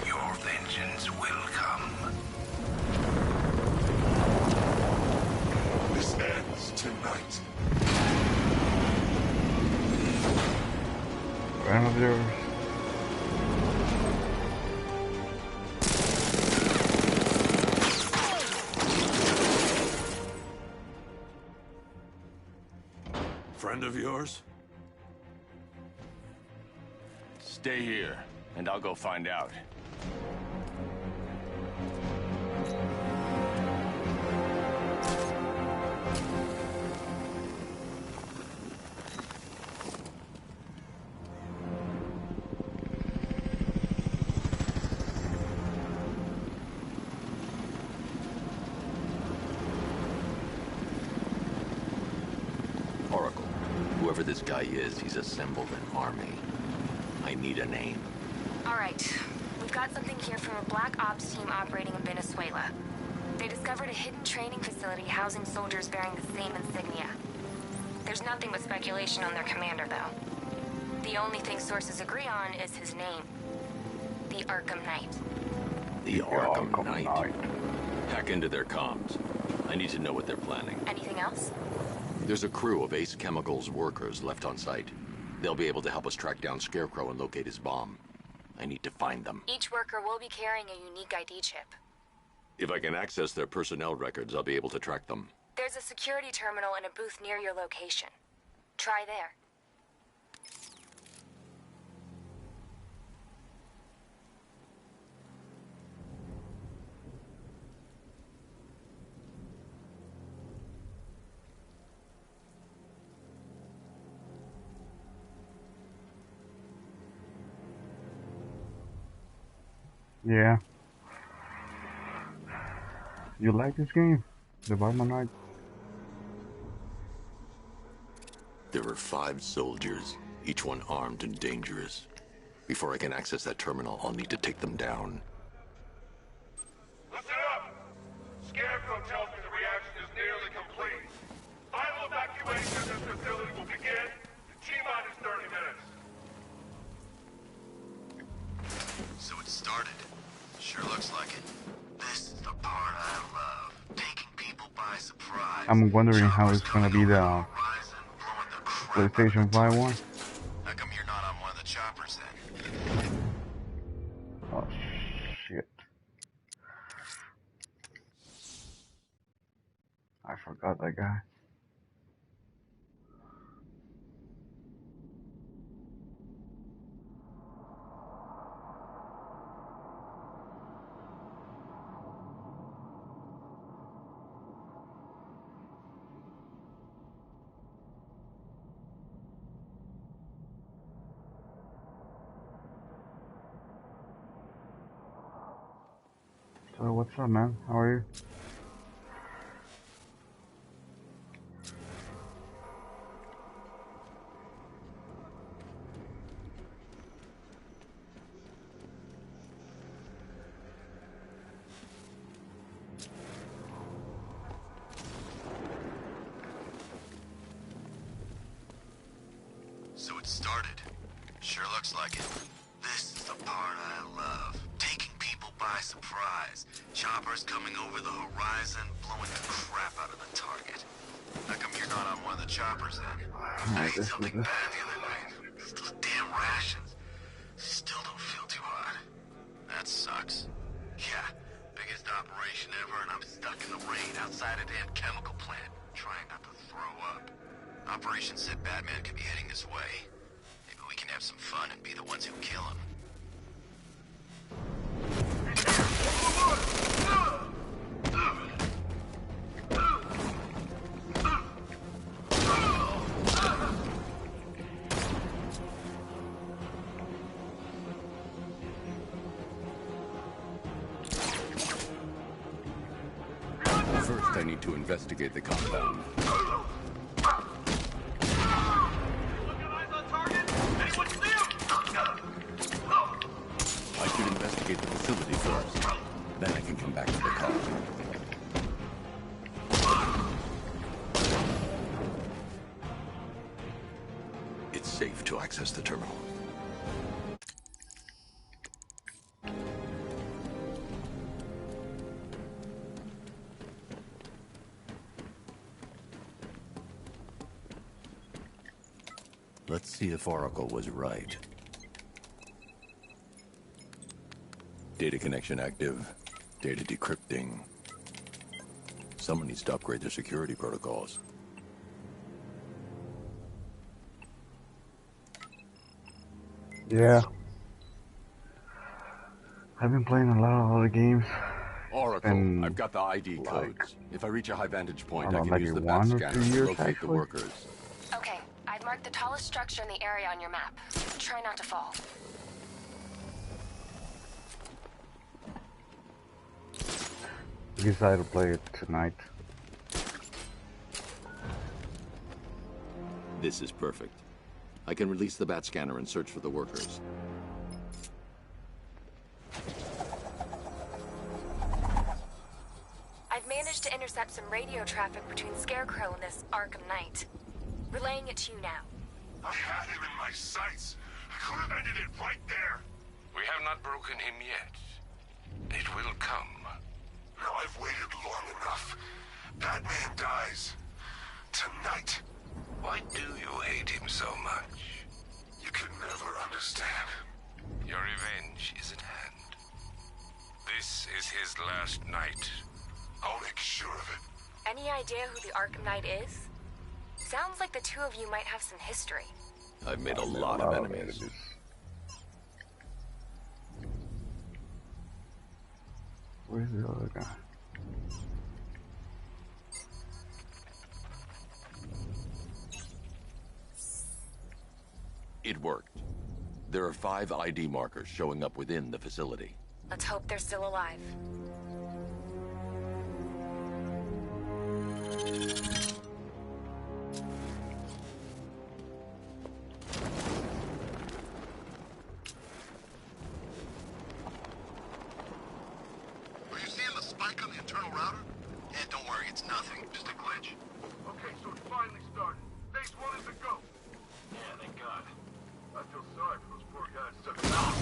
your vengeance will come. This ends tonight. Ground observers. friend of yours? Stay here, and I'll go find out. Oracle, whoever this guy is, he's assembled an army. I need a name. All right. We've got something here from a Black Ops team operating in Venezuela. They discovered a hidden training facility housing soldiers bearing the same insignia. There's nothing but speculation on their commander, though. The only thing sources agree on is his name. The Arkham Knight. The Arkham Knight. Hack into their comms. I need to know what they're planning. Anything else? There's a crew of Ace Chemicals workers left on site. They'll be able to help us track down Scarecrow and locate his bomb. I need to find them. Each worker will be carrying a unique ID chip. If I can access their personnel records, I'll be able to track them. There's a security terminal in a booth near your location. Try there. Yeah. You like this game? The Batman Knight? There are 5 soldiers, each one armed and dangerous. Before I can access that terminal, I'll need to take them down. Listen up! Scarecrow tells me the reaction is nearly complete. Final evacuation of this facility will begin in T-minus 30 minutes. So it started. Sure looks like it. This is the part I love. Taking people by surprise. I'm wondering how it's gonna be the PlayStation 5 one. How come you're not on one of the choppers then? Oh shit. I forgot that guy. So what's up, man? How are you? So it started. Sure looks like it. This is the part I love. Taking people by surprise. Choppers coming over the horizon, blowing the crap out of the target. How come you're not on one of the choppers then? I ate something bad the other night. Those damn rations. Still don't feel too hot. That sucks. Yeah, biggest operation ever, and I'm stuck in the rain outside a damn chemical plant, trying not to throw up. Operation said Batman could be heading this way. Maybe we can have some fun and be the ones who kill him. First, I need to investigate the compound. I should investigate the facility first. Then I can come back to the car. It's safe to access the terminal. Let's see if Oracle was right. Data connection active. Data decrypting. Someone needs to upgrade their security protocols. Yeah. I've been playing a lot of other games. Oracle, I've got the ID codes. If I reach a high vantage point, I can like use the 1 bat or scanner 2 to years, locate actually. the workers. Okay, I've marked the tallest structure in the area on your map. Try not to fall. We decided to play it tonight. This is perfect. I can release the bat scanner and search for the workers. I've managed to intercept some radio traffic between Scarecrow and this Arkham Knight. Relaying it to you now. I had him in my sights. I could have ended it right there. We have not broken him yet. It will come. Now I've waited long enough. Batman dies. Tonight. Why do you hate him so much? You can never understand. Your revenge is at hand. This is his last night. I'll make sure of it. Any idea who the Arkham Knight is? Sounds like the two of you might have some history. I've made a lot of enemies. Where's the other guy? It worked. There are 5 ID markers showing up within the facility. Let's hope they're still alive. Are you seeing the spike on the internal router? Yeah, don't worry, it's nothing. Just a glitch. Okay, so it finally started. Phase 1 is a go. Yeah, thank God. I feel sorry for those poor guys stuck in the house.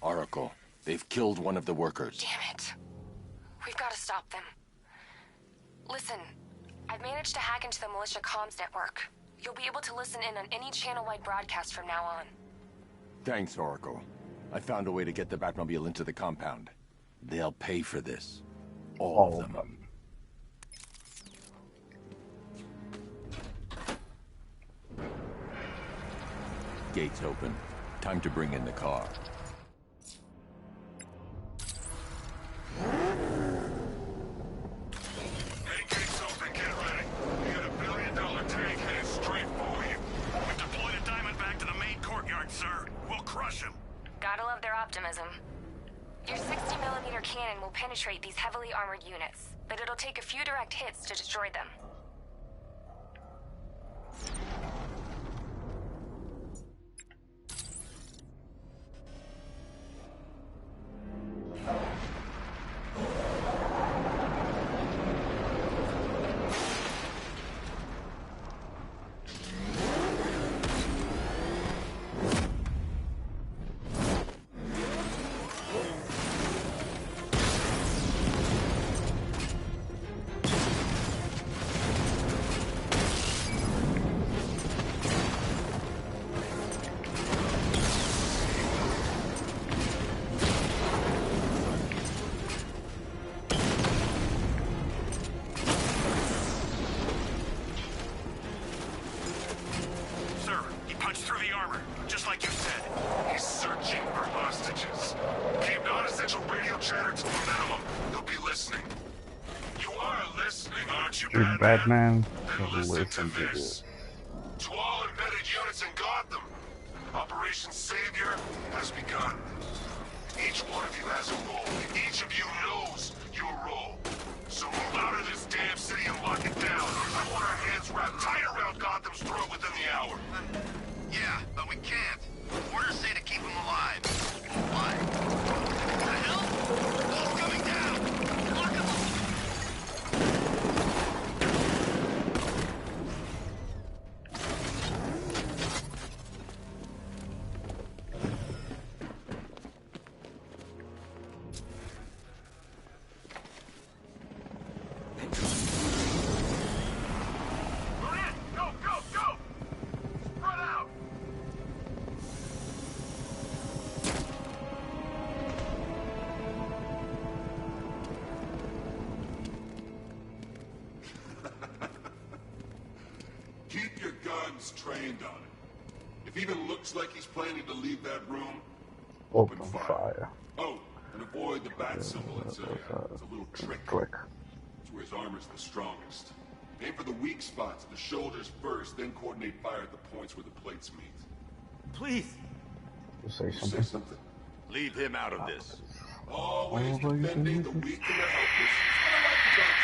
Oracle, they've killed one of the workers. Damn it. We've got to stop them. Listen, I've managed to hack into the militia comms network. You'll be able to listen in on any channel-wide broadcast from now on. Thanks, Oracle. I found a way to get the Batmobile into the compound. They'll pay for this. All of them. Gates open. Time to bring in the car. Hey, gates open, get ready. We got $1 billion tank headed straight for you. We've deployed a Diamondback to the main courtyard, sir. We'll crush him. Gotta love their optimism. Your 60mm cannon will penetrate these heavily armored units, but it'll take a few direct hits to destroy them. You're Batman, so listen to this. To all embedded units in Gotham, Operation Savior has begun. Each one of you has a role. Each of you knows your role. So move out of this damn city and lock it down. I want our hands wrapped tight around Gotham's throat within the hour. Yeah, but we can't. Orders say to keep him alive. Why? What the hell? He's coming down! Lock him up! Everyone's trained on it. If he even looks like he's planning to leave that room, open fire. Oh, and avoid the bat symbol. It's a little trick. It's where his armor's the strongest. Aim for the weak spots, the shoulders first, then coordinate fire at the points where the plates meet. Please. Say something. Leave him out of this. Always defending the weak and the helpless. That's what I like about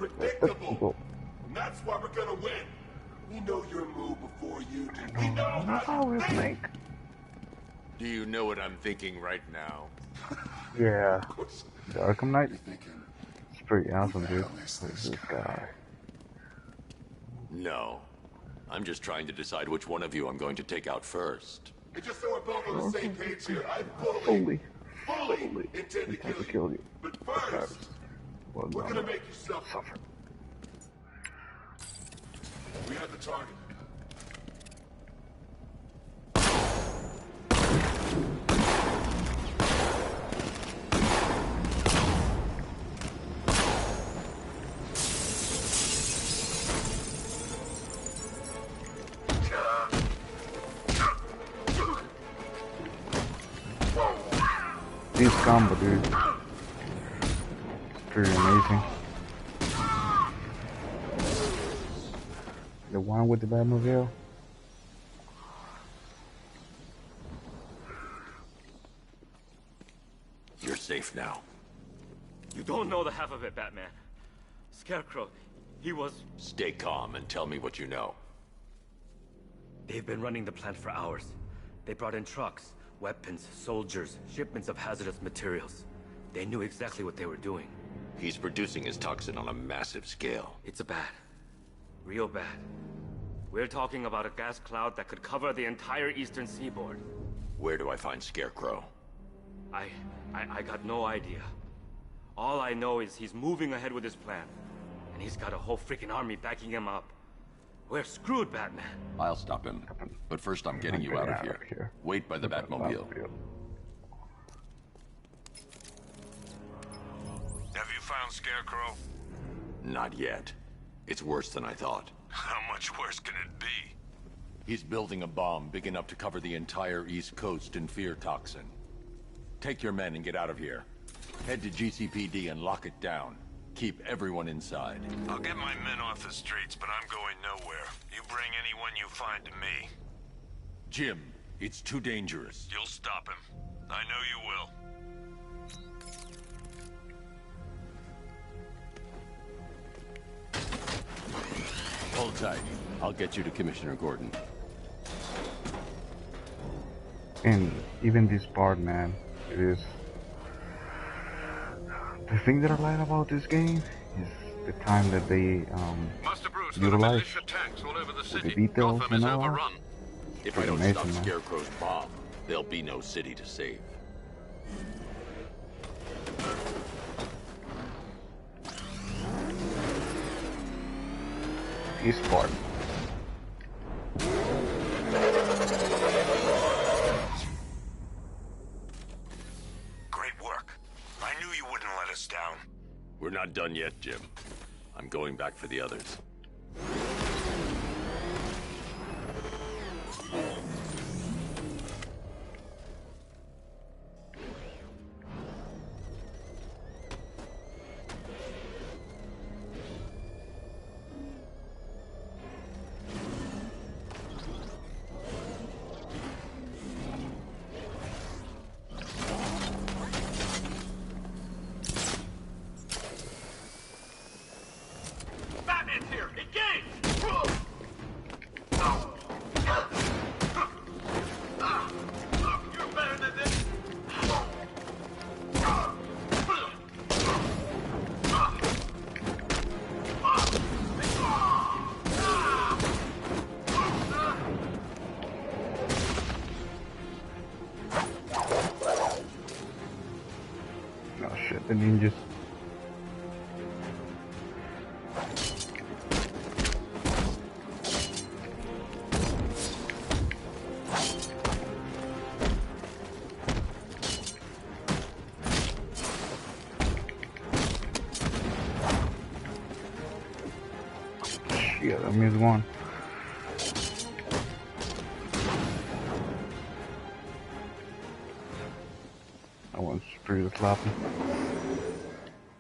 you. Predictable. And that's why we're gonna win. We know your move before you do. We know how you think. Do you know what I'm thinking right now? Yeah. The Arkham Knight? It's pretty awesome, dude. Who's this guy? No. I'm just trying to decide which one of you I'm going to take out first. And just so we're both on the same page here, I fully intend to kill you. But first, we're gonna make you suffer. We have the target. This combo, dude. It's pretty amazing. The one with the Batmobile. You're safe now. You don't know the half of it, Batman. Scarecrow, he was... Stay calm and tell me what you know. They've been running the plant for hours. They brought in trucks, weapons, soldiers, shipments of hazardous materials. They knew exactly what they were doing. He's producing his toxin on a massive scale. It's bad. Real bad. We're talking about a gas cloud that could cover the entire eastern seaboard. Where do I find Scarecrow? I got no idea. All I know is he's moving ahead with his plan. And he's got a whole freaking army backing him up. We're screwed, Batman. I'll stop him. But first I'm getting you out of here. Wait by the Batmobile. Have you found Scarecrow? Not yet. It's worse than I thought. How much worse can it be? He's building a bomb big enough to cover the entire East Coast in fear toxin. Take your men and get out of here. Head to GCPD and lock it down. Keep everyone inside. I'll get my men off the streets, but I'm going nowhere. You bring anyone you find to me. Jim, it's too dangerous. You'll stop him. I know you will. Hold tight. I'll get you to Commissioner Gordon. And even this part, man, it is... The thing that I like about this game is the time that they utilize the details and all that. If I don't stop Scarecrow's bomb, there'll be no city to save. eSports. Great work. I knew you wouldn't let us down. We're not done yet, Jim. I'm going back for the others. The ninjas. Shit, I missed one. pretty sloppy.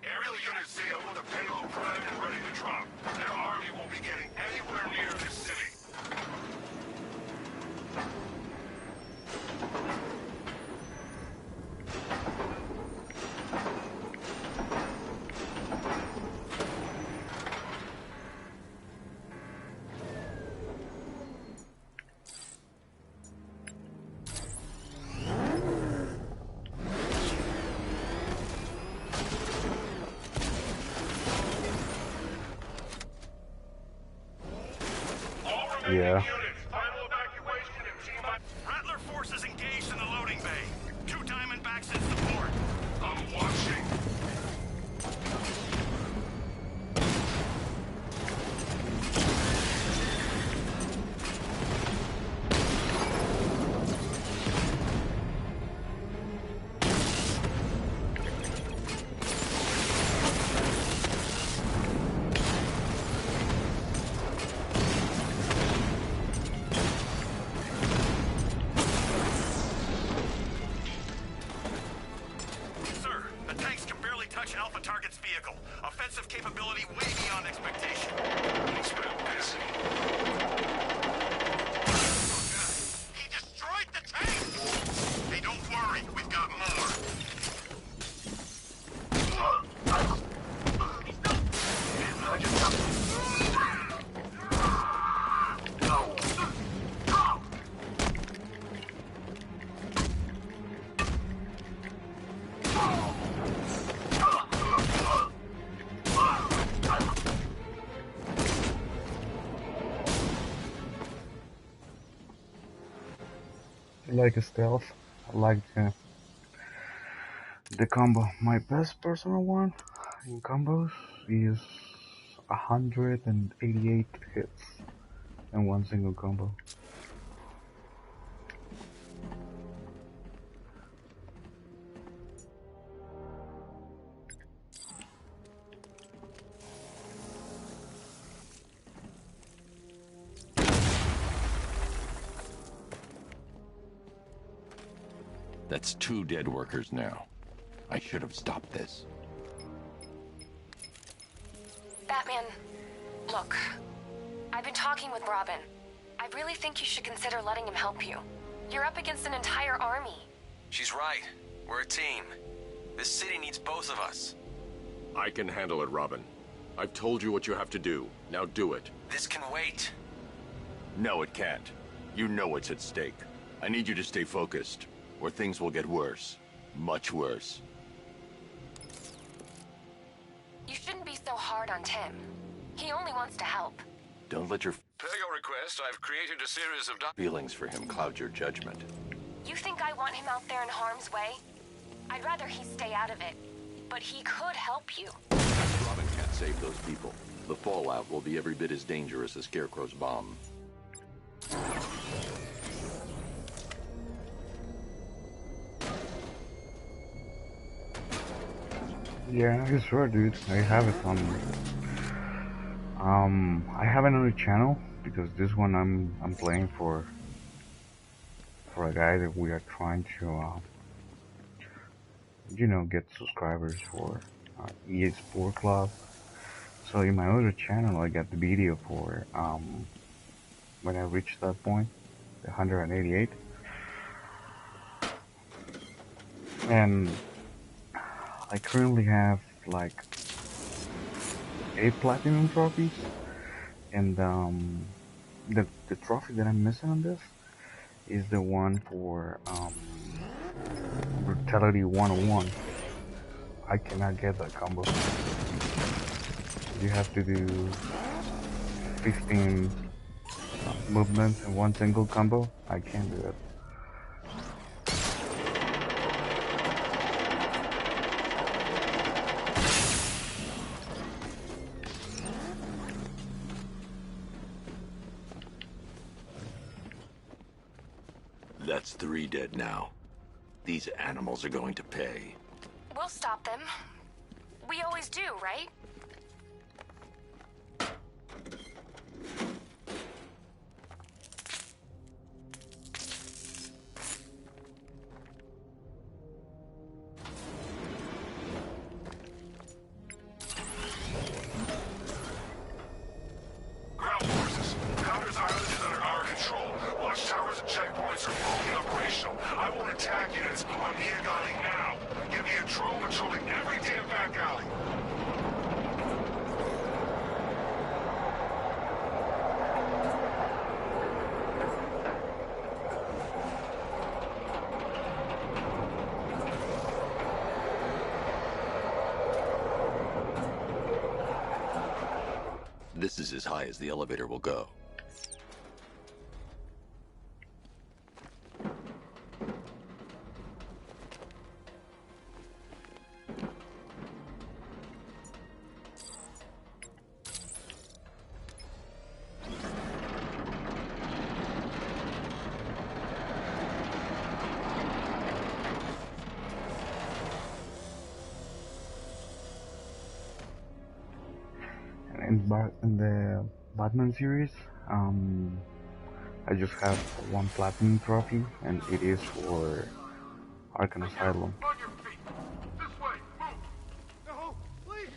Aerial units see up with a payload primed and ready to drop. Their army won't be getting anywhere near this city. Yeah. Rattler forces engaged in the loading bay. 2 Diamondbacks in support. I'm watching. Alpha target's vehicle. Offensive capability way beyond expectation. He's been busy. He destroyed the tank! Hey, don't worry. We've got more. I like a stealth. I like the combo. My best personal one in combos is 188 hits in one single combo. That's 2 dead workers now. I should have stopped this. Batman, look. I've been talking with Robin. I really think you should consider letting him help you. You're up against an entire army. She's right. We're a team. This city needs both of us. I can handle it, Robin. I've told you what you have to do. Now do it. This can wait. No, it can't. You know what's at stake. I need you to stay focused, or things will get worse. Much worse. You shouldn't be so hard on Tim. He only wants to help. Don't let your Per your request, I've created a series of feelings for him cloud your judgment. You think I want him out there in harm's way? I'd rather he stay out of it. But he could help you. Robin can't save those people. The fallout will be every bit as dangerous as Scarecrow's bomb. Yeah, I swear, dude. I have it on. I have another channel because this one I'm playing for a guy that we are trying to, you know, get subscribers for eSports Club. So in my other channel, I got the video for when I reached that point, the 188, and I currently have like 8 platinum trophies, and the trophy that I'm missing on this is the one for Brutality 101. I cannot get that combo. You have to do 15 movements in one single combo. I can't do that. That's 3 dead now. These animals are going to pay. We'll stop them. We always do, right? This is as high as the elevator will go. In the Batman series, I just have one platinum trophy, and it is for Arkham Asylum. No, please!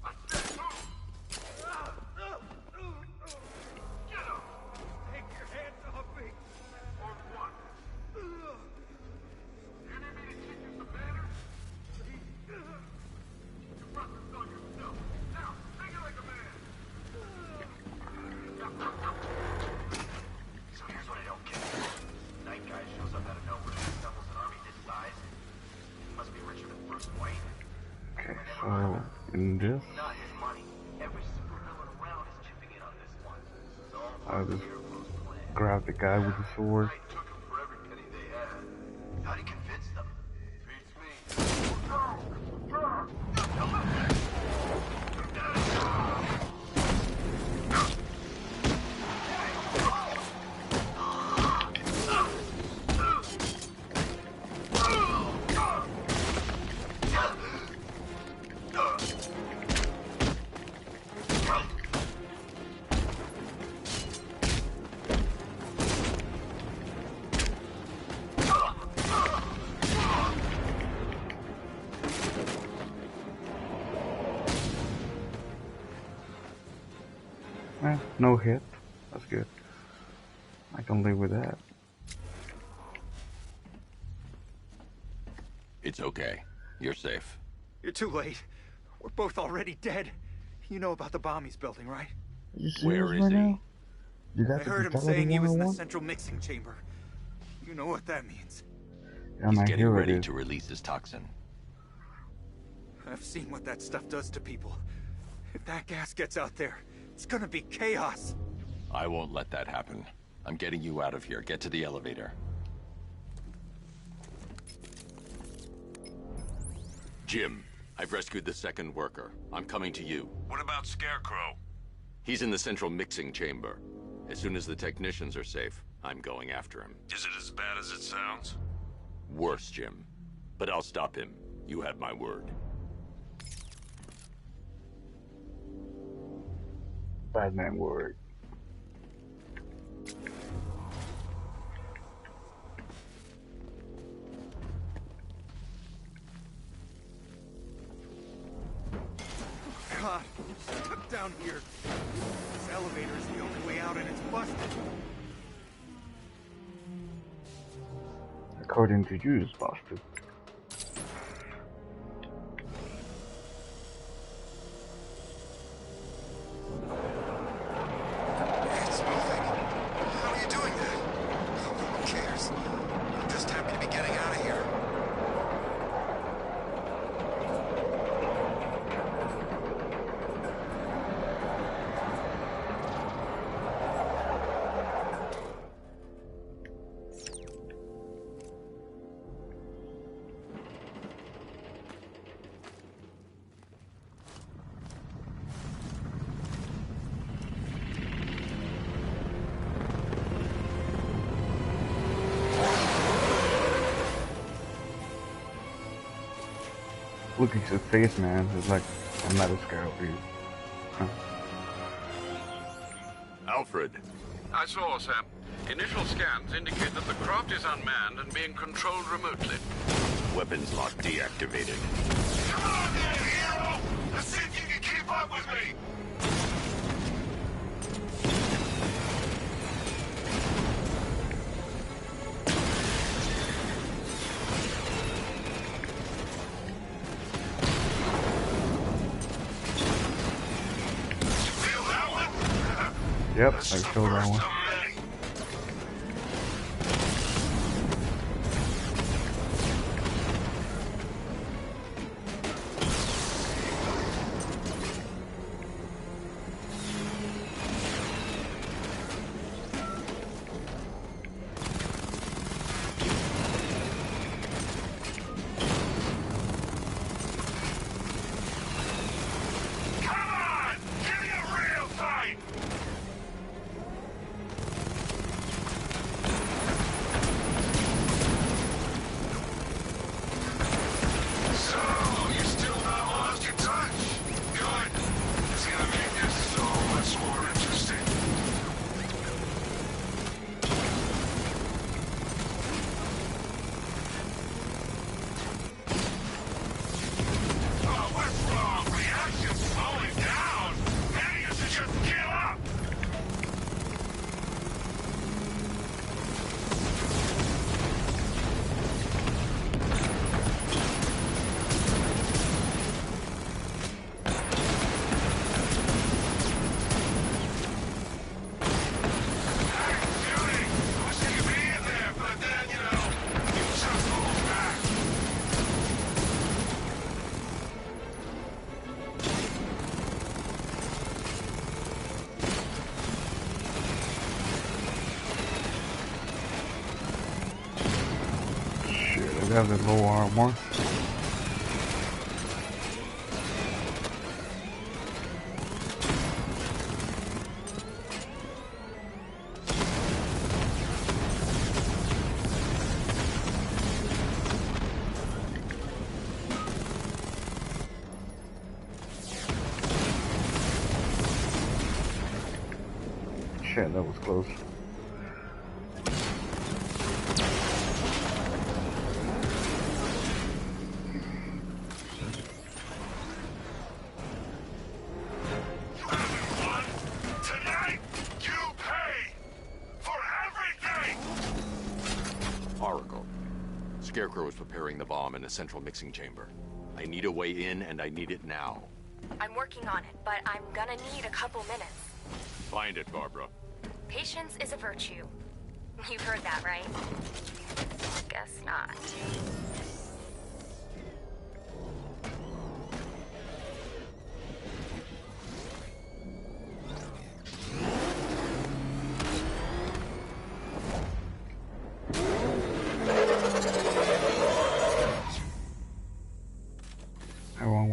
I said move! Get up! Take your hands off me! On what? You need me to teach you some manners? You brought this on yourself. Now, take it like a man! So here's what I don't get. Night guy shows up out of nowhere and assembles an army this size. He must be richer than Bruce Wayne. Okay, so in this, Not his money. Every supervillain around is chipping in on this one. So I just grab the guy with the sword. took him for every penny they had. How'd he convince them? Beats me. No hit. That's good. I can live with that. It's okay. You're safe. You're too late. We're both already dead. You know about the bomb he's building, right? Are you Where serious is right he? now? You got I the heard him brutality saying he was in the 101? central mixing chamber. You know what that means. Yeah, He's man, getting here it ready is. to release his toxin. I've seen what that stuff does to people. If that gas gets out there, it's gonna be chaos. I won't let that happen. I'm getting you out of here. Get to the elevator. Jim, I've rescued the second worker. I'm coming to you. What about Scarecrow? He's in the central mixing chamber. As soon as the technicians are safe, I'm going after him. Is it as bad as it sounds? Worse, Jim. But I'll stop him. You had my word. Batman word. God, stuck down here. This elevator is the only way out and it's busted. According to you, it's busted. It's moving. How are you doing that? Who cares? I'm just happy to be getting out of here. Look at his face, man. It's like, I'm not as scared of you. Huh. Alfred. I saw, Sam. Initial scans indicate that the craft is unmanned and being controlled remotely. Weapons lock deactivated. Come on there, hero! Let's see if you can keep up with me! Feel that one? Yep, I showed that one. have the low armor. Shit, that was close. Tonight, you pay for everything! Oracle. Scarecrow is preparing the bomb in a central mixing chamber. I need a way in, and I need it now. I'm working on it, but I'm gonna need a couple minutes. Find it, Barbara. Patience is a virtue. You've heard that, right? Guess not.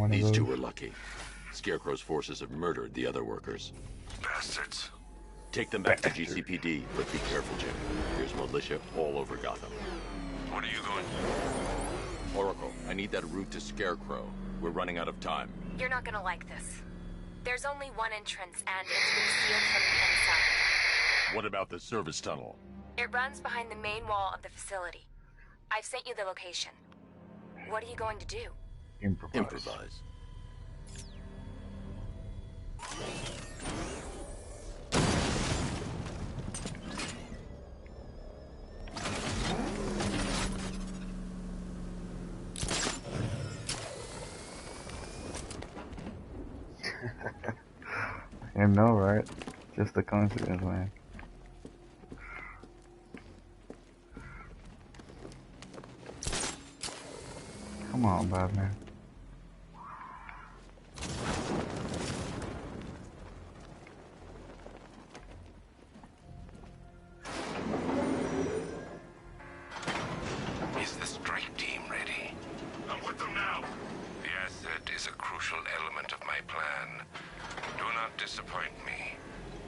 These two were lucky. Scarecrow's forces have murdered the other workers. Bastards. Take them back to GCPD, but be careful, Jim. There's militia all over Gotham. When are you going? Oracle, I need that route to Scarecrow. We're running out of time. You're not gonna like this. There's only one entrance, and it's been sealed from the inside. What about the service tunnel? It runs behind the main wall of the facility. I've sent you the location. What are you going to do? Improvise. I know, right? Just a coincidence, man. Come on, Batman. Is the strike team ready? I'm with them now. The asset is a crucial element of my plan. Do not disappoint me.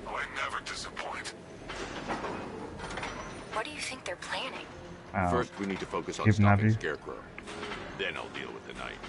Oh, I never disappoint. What do you think they're planning? First, we need to focus on Keep stopping Navi. Scarecrow. Then I'll deal with the Knight.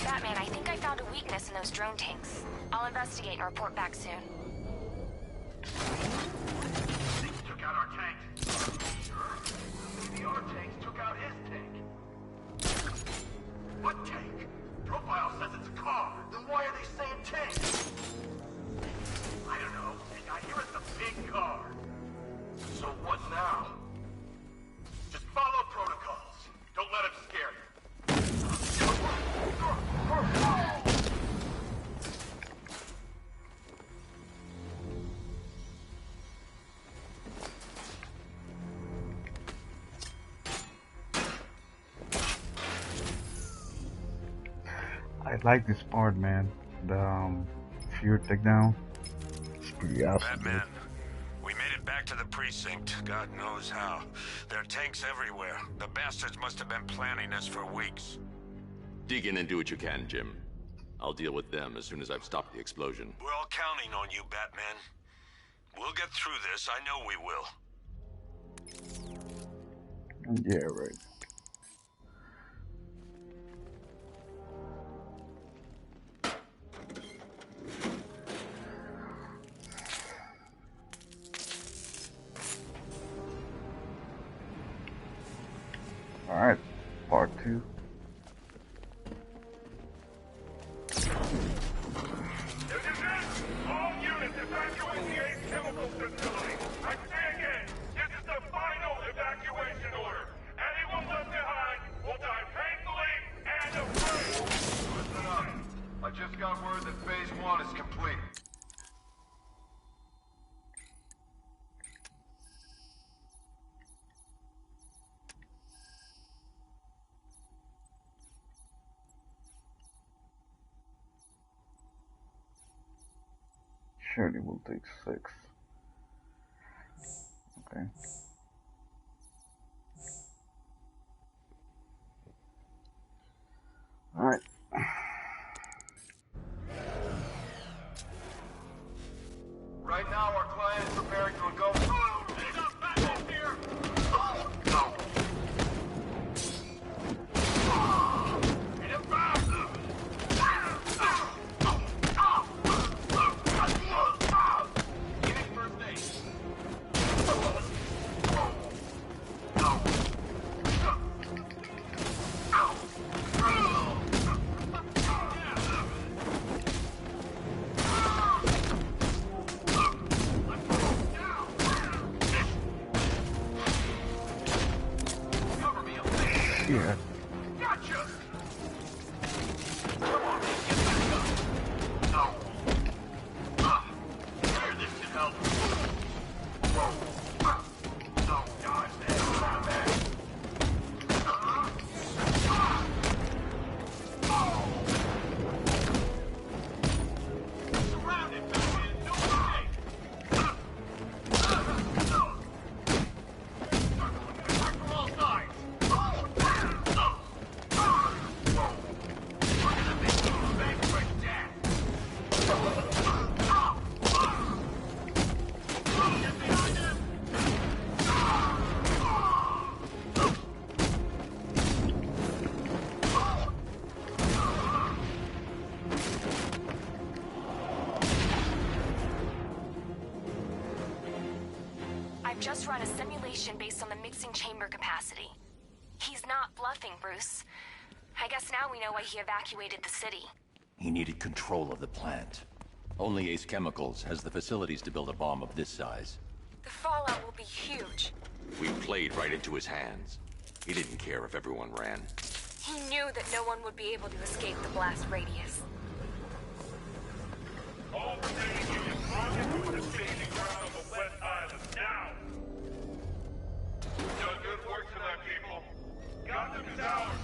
Batman, I think I found a weakness in those drone tanks. I'll investigate and report back soon. Things took out our tanks. Sure? Maybe our tanks took out his tank. What tank? Profile says it's a car. Then why are they saying tank? I don't know. I hear it's a big car. So what now? Just follow protocols. Don't let him scare you. I like this part, man. The fear takedown. It's pretty awesome. Batman, we made it back to the precinct. God knows how. There are tanks everywhere. The bastards must have been planning this for weeks. Dig in and do what you can, Jim. I'll deal with them as soon as I've stopped the explosion. We're all counting on you, Batman. We'll get through this. I know we will. Yeah, right. Alright, part 2. All units evacuate the Ace Chemical facility. I say again, this is the final evacuation order. Anyone left behind will die painfully and afraid. Listen up. I just got word that Phase 1 is complete. Surely will take 6. Okay. Alright. Right now, our client is preparing to go. He's up back up here. Get him back. Give him first aid. Yeah. Gotcha! Come on, man, get back up. No. Here, this should help. No, dodge that. Come back. Surrounded, Batman. No escape. Attack from all sides. I've just run a simulation based on the mixing chamber capacity. He's not bluffing, Bruce. I guess now we know why he evacuated the city. He needed control of the plant. Only Ace Chemicals has the facilities to build a bomb of this size. The fallout will be huge. We played right into his hands. He didn't care if everyone ran. He knew that no one would be able to escape the blast radius. All remaining units run into the staging ground of the West Island now. Done good work tonight, people. Gotham is ours.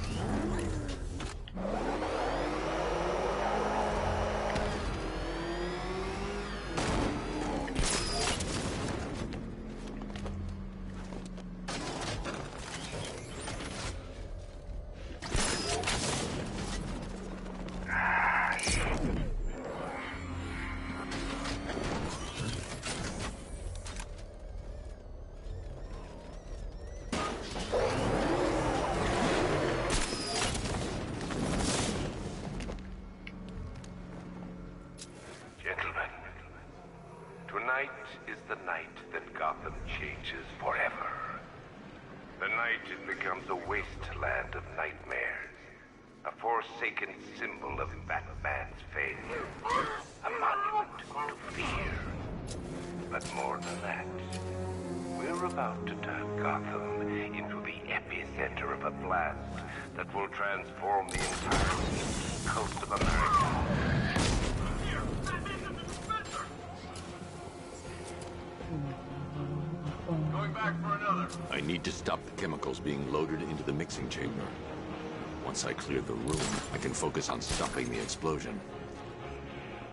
Gentlemen, tonight is the night that Gotham changes forever. The night it becomes a wasteland of nightmares, a forsaken symbol of Batman's failure, a monument to fear. But more than that, we're about to turn Gotham into the epicenter of a blast that will transform the entire east coast of America. Going back for another. I need to stop the chemicals being loaded into the mixing chamber. Once I clear the room, I can focus on stopping the explosion.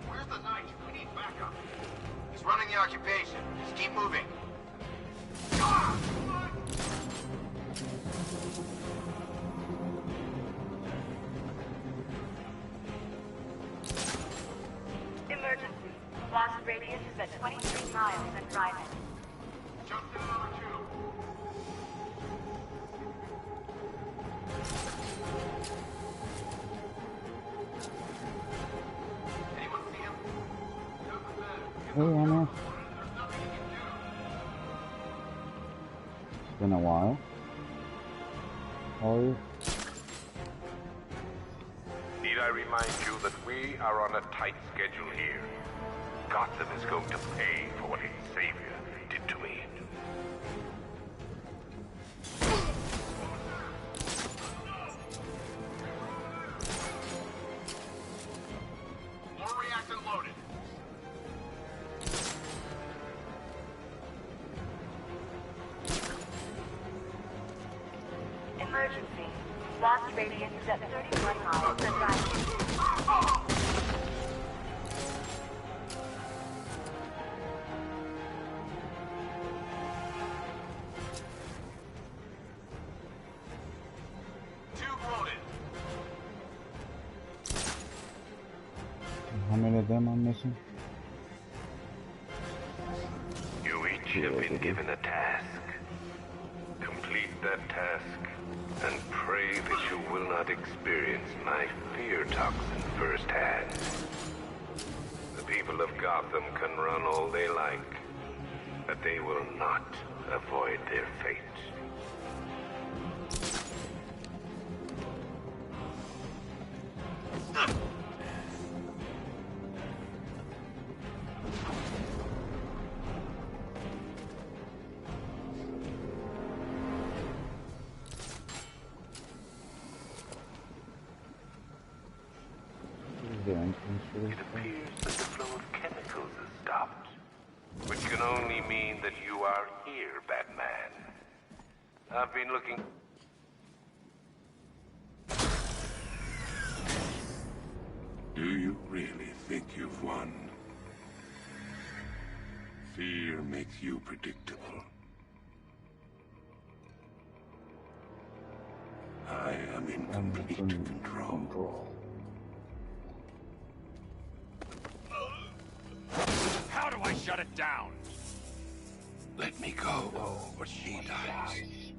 Where's the knight? We need backup. He's running the occupation. Just keep moving. Emergency. Blast radius is at 23 miles and driving. Jump to number 2. Hey, Anna. It's been a while. How are you? Need I remind you that we are on a tight schedule here? Gotham is going to pay for what its savior did to me. More reactor loaded. Emergency. Blast radius is at 31 miles and rising. Tube loaded. How many of them I'm missing? You each have been given a task. Complete that task, and pray that you will not experience my fear toxin firsthand. The people of Gotham can run all they like, but they will not avoid their fate. The entrance for this It appears that the flow of chemicals has stopped, which can only mean that you are here, Batman. I've been looking... Do you really think you've won? Fear makes you predictable. I am in complete control. How do I shut it down? Let me go, or she dies.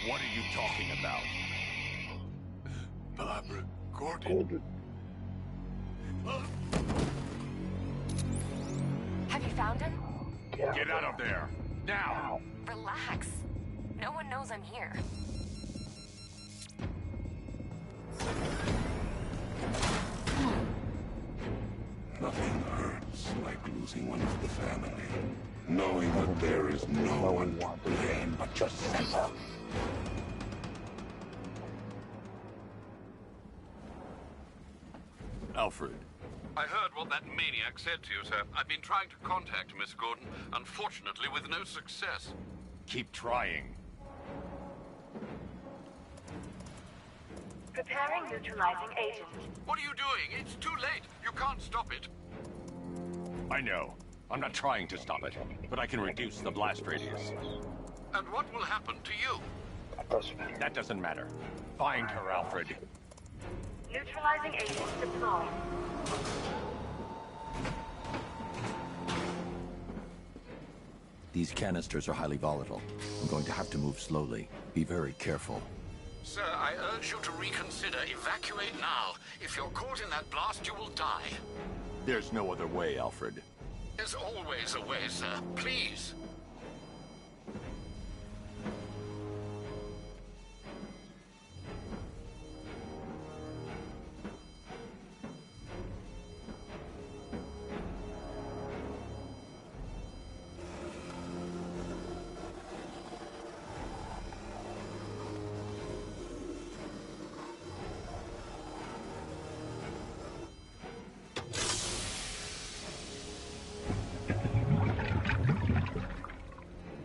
What are you talking about? Barbara Gordon. Have you found him? Get out of there! Now! Relax. No one knows I'm here. Nothing hurts like losing one of the family. Knowing that there is no one to blame but yourself. Alfred. I heard what that maniac said to you, sir. I've been trying to contact Miss Gordon, unfortunately with no success. Keep trying. Preparing neutralizing agent. What are you doing? It's too late. You can't stop it. I know. I'm not trying to stop it, but I can reduce the blast radius. And what will happen to you? That doesn't matter. Find her, Alfred. Neutralizing agent deployed. These canisters are highly volatile. I'm going to have to move slowly. Be very careful. Sir, I urge you to reconsider. Evacuate now. If you're caught in that blast, you will die. There's no other way, Alfred. There's always a way, sir. Please.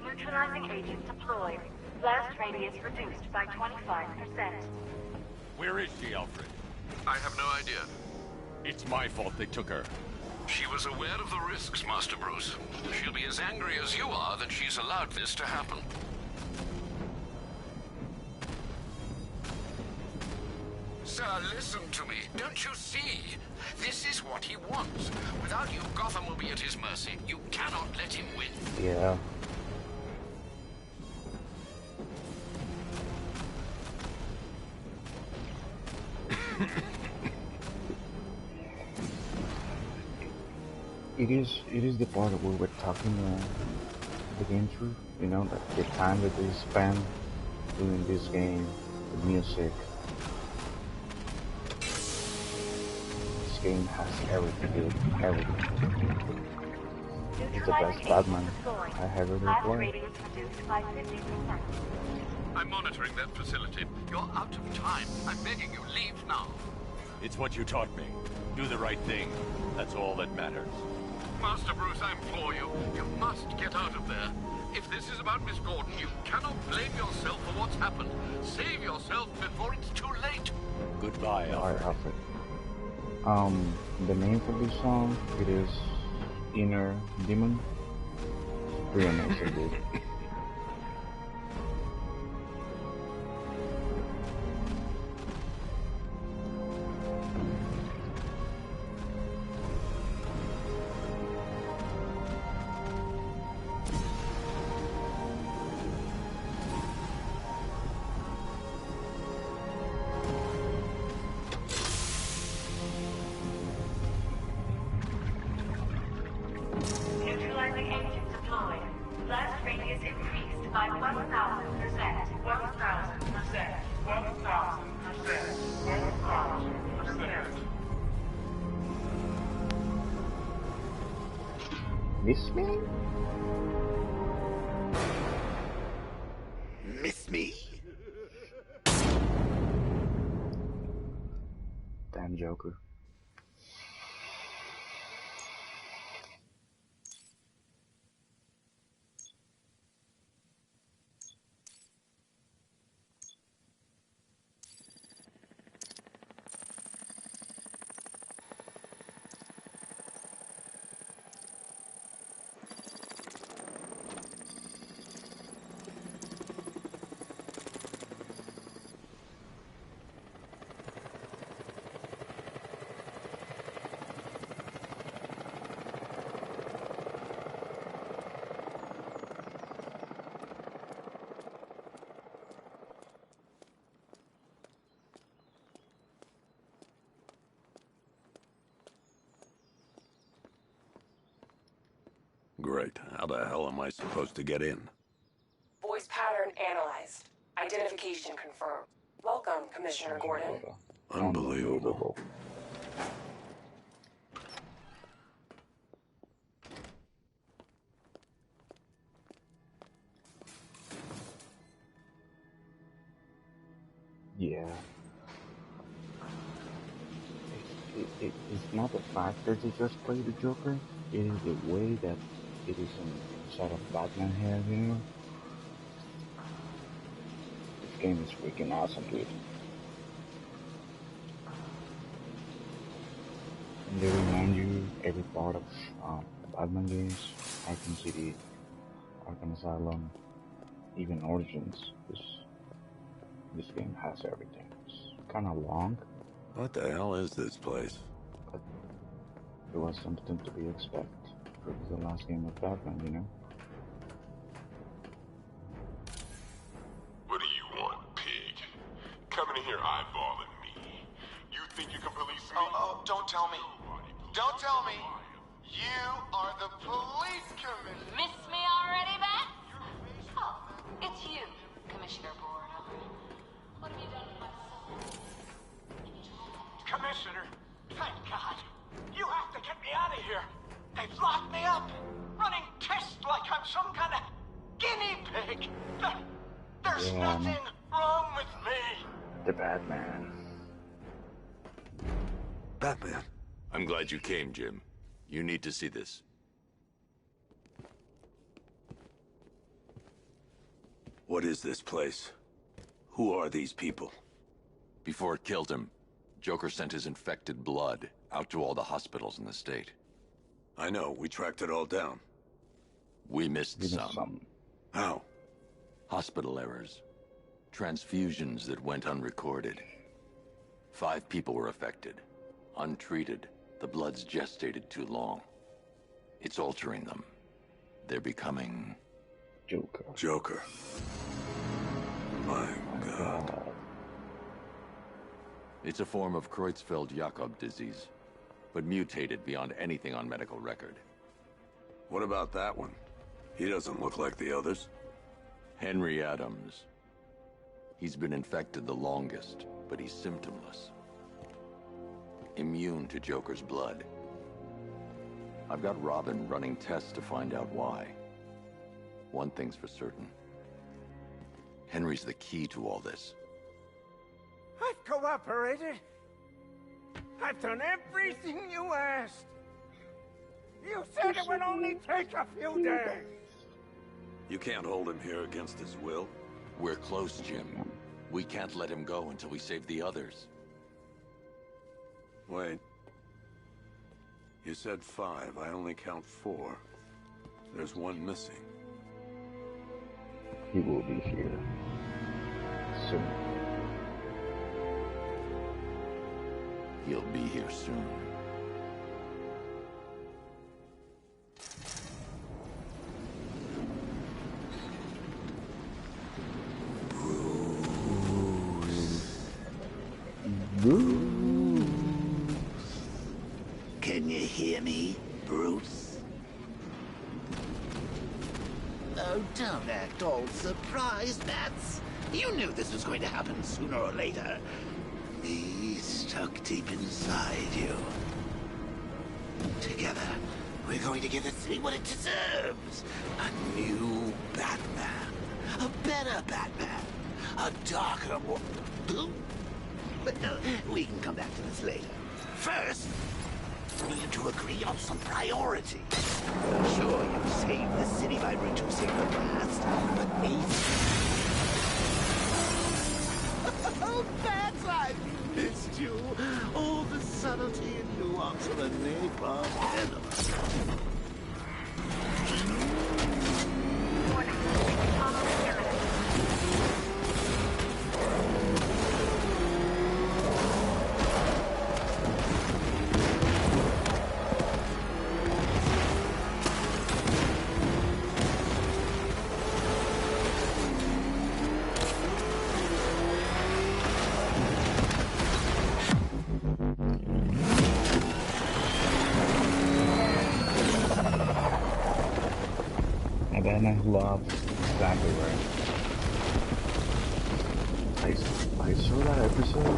Neutralizing agent deployed. Blast radius reduced by 25%. Where is she, Alfred? I have no idea. It's my fault they took her. She was aware of the risks, Master Bruce. She'll be as angry as you are that she's allowed this to happen. Sir, listen to me. Don't you see? This is what he wants. Without you, Gotham will be at his mercy. You cannot let him win. Yeah. it is the part where we're talking the game through. You know, the time that they spend doing this game, the music. This game has everything, dude. Everything. It's the best Batman I have ever played. I'm monitoring that facility. You're out of time. I'm begging you, leave now. It's what you taught me. Do the right thing. That's all that matters. Master Bruce, I implore you. You must get out of there. If this is about Miss Gordon, you cannot blame yourself for what's happened. Save yourself before it's too late. Goodbye, Alright, Alfred. The name for this song, it is Inner Demon. Pretty amazing, dude. Neutralizing agent deployed. Blast radius increased by 1,000%. 1,000%. 1,000%. 1,000%. Miss me? Miss me? Damn Joker. Great. How the hell am I supposed to get in? Voice pattern analyzed. Identification confirmed. Welcome, Commissioner Gordon. Unbelievable. Yeah. It's not the fact that they just play the Joker, it is the way that it is inside of Batman head, you know? This game is freaking awesome, dude. And they remind you every part of Batman games, Arkham City, Arkham Asylum, even Origins. This game has everything. It's kind of long. What the hell is this place? But it was something to be expected for the last game of Batman, you know? What do you want, pig? Coming in here eyeballing me. You think you can police me? Oh, don't tell me. Don't tell me. You are the police commissioner. Miss me already, Beth? Oh, it's you, Commissioner Gordon. What have you done with my soul? Commissioner, thank God. You have to get me out of here. They've locked me up, running tests like I'm some kind of guinea pig. There's nothing wrong with me. The Batman. Batman. I'm glad you came, Jim. You need to see this. What is this place? Who are these people? Before it killed him, Joker sent his infected blood out to all the hospitals in the state. I know, we tracked it all down. We missed some. How? Hospital errors. Transfusions that went unrecorded. 5 people were affected. Untreated, the blood's gestated too long. It's altering them. They're becoming... Joker. My God. It's a form of Creutzfeldt-Jakob disease, but mutated beyond anything on medical record. What about that one? He doesn't look like the others. Henry Adams. He's been infected the longest, but he's symptomless. Immune to Joker's blood. I've got Robin running tests to find out why. One thing's for certain. Henry's the key to all this. I've cooperated. I've done everything you asked. You said it would only take a few days. You can't hold him here against his will. We're close, Jim. We can't let him go until we save the others. Wait. You said 5. I only count 4. There's one missing. He will be here soon. He'll be here soon. Bruce. Can you hear me, Bruce? Oh, don't act all surprised, Bats. You knew this was going to happen sooner or later. Me stuck deep inside you. Together, we're going to give the city what it deserves. A new Batman. A better Batman. A darker one. We can come back to this later. First, we need to agree on some priorities. Sure, you saved the city by reducing the blast, but oh, Bats, I missed you. All the subtlety and nuance of a napalm enema. Love exactly right. I saw that episode.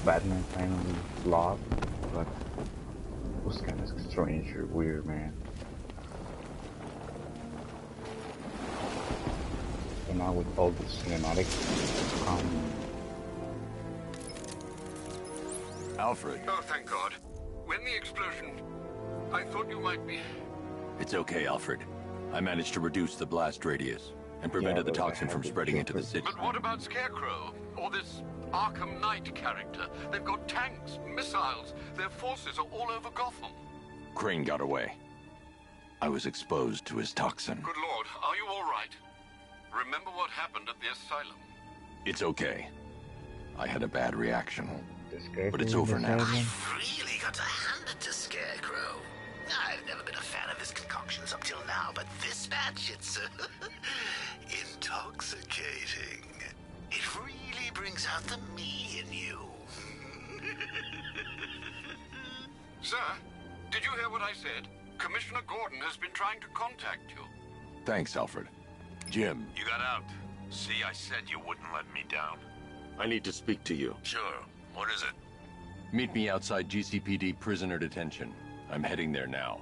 Batman finally loved, but it was kind of strange or weird, man. So now with all the cinematics, Alfred. Oh, thank God. When the explosion, I thought you might be... It's okay, Alfred. I managed to reduce the blast radius and prevented the toxin from spreading into the city. But what about Scarecrow? Or this Arkham Knight character? They've got tanks, missiles. Their forces are all over Gotham. Crane got away. I was exposed to his toxin. Good Lord, are you all right? Remember what happened at the asylum? It's okay. I had a bad reaction. But it's over now. I've really got to hand it to Scarecrow. I've never been a fan of his concoctions up till now, but this batch, it's intoxicating. It really brings out the me in you. Sir, did you hear what I said? Commissioner Gordon has been trying to contact you. Thanks, Alfred. Jim. You got out. See, I said you wouldn't let me down. I need to speak to you. Sure. What is it? Meet me outside GCPD prisoner detention. I'm heading there now.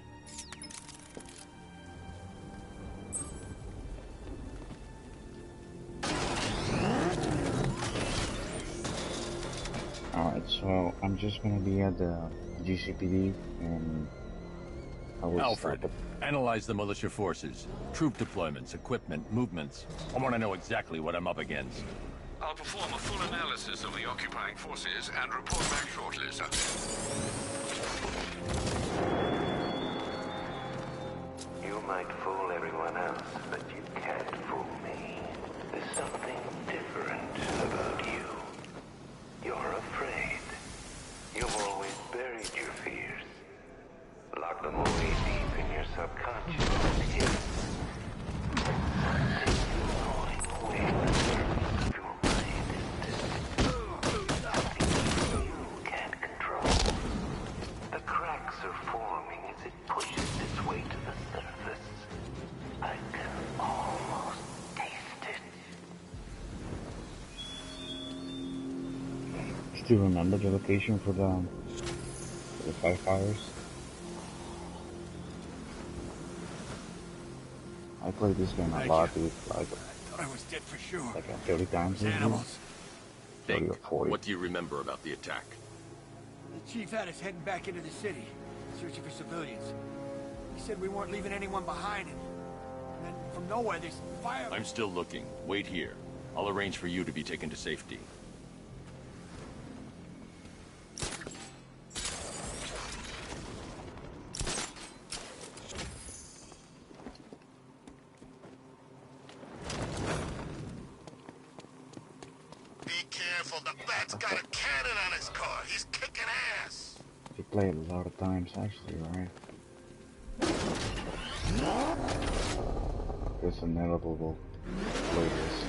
Alright, so I'm just gonna be at the GCPD and I will Alfred, analyze the militia forces, troop deployments, equipment, movements. I want to know exactly what I'm up against. I'll perform a full analysis of the occupying forces and report back shortly, sir. You might fool everyone else, but you can't fool me. There's something different about you. You're afraid. You've always buried your fears. Lock them away deep in your subconscious. The cracks are forming as it pushes its way to the Do you remember the location for the firefighters? I played this game a lot, dude. Like, I was dead for sure. like 30 times. Animals. 30 or 40. What do you remember about the attack? The chief had us heading back into the city, searching for civilians. He said we weren't leaving anyone behind, and then from nowhere there's fire. I'm still looking. Wait here. I'll arrange for you to be taken to safety. You play it a lot of times, actually, right? It's inevitable to play this.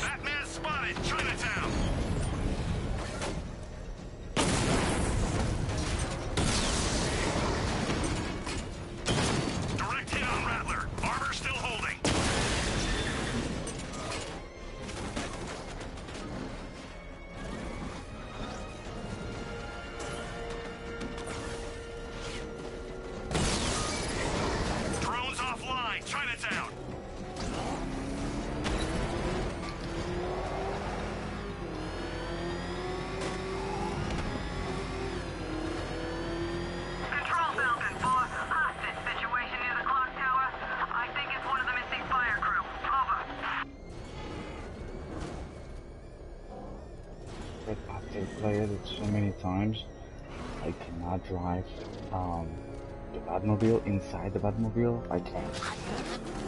Batman spotted! Chinatown! Direct hit on Rattler. Armor still holding. Drones offline. Chinatown. Control building, boss. Hostage situation near the clock tower. I think it's one of the missing fire crew. Over. But after playing it so many times, I cannot drive the Batmobile inside the Batmobile. I can't.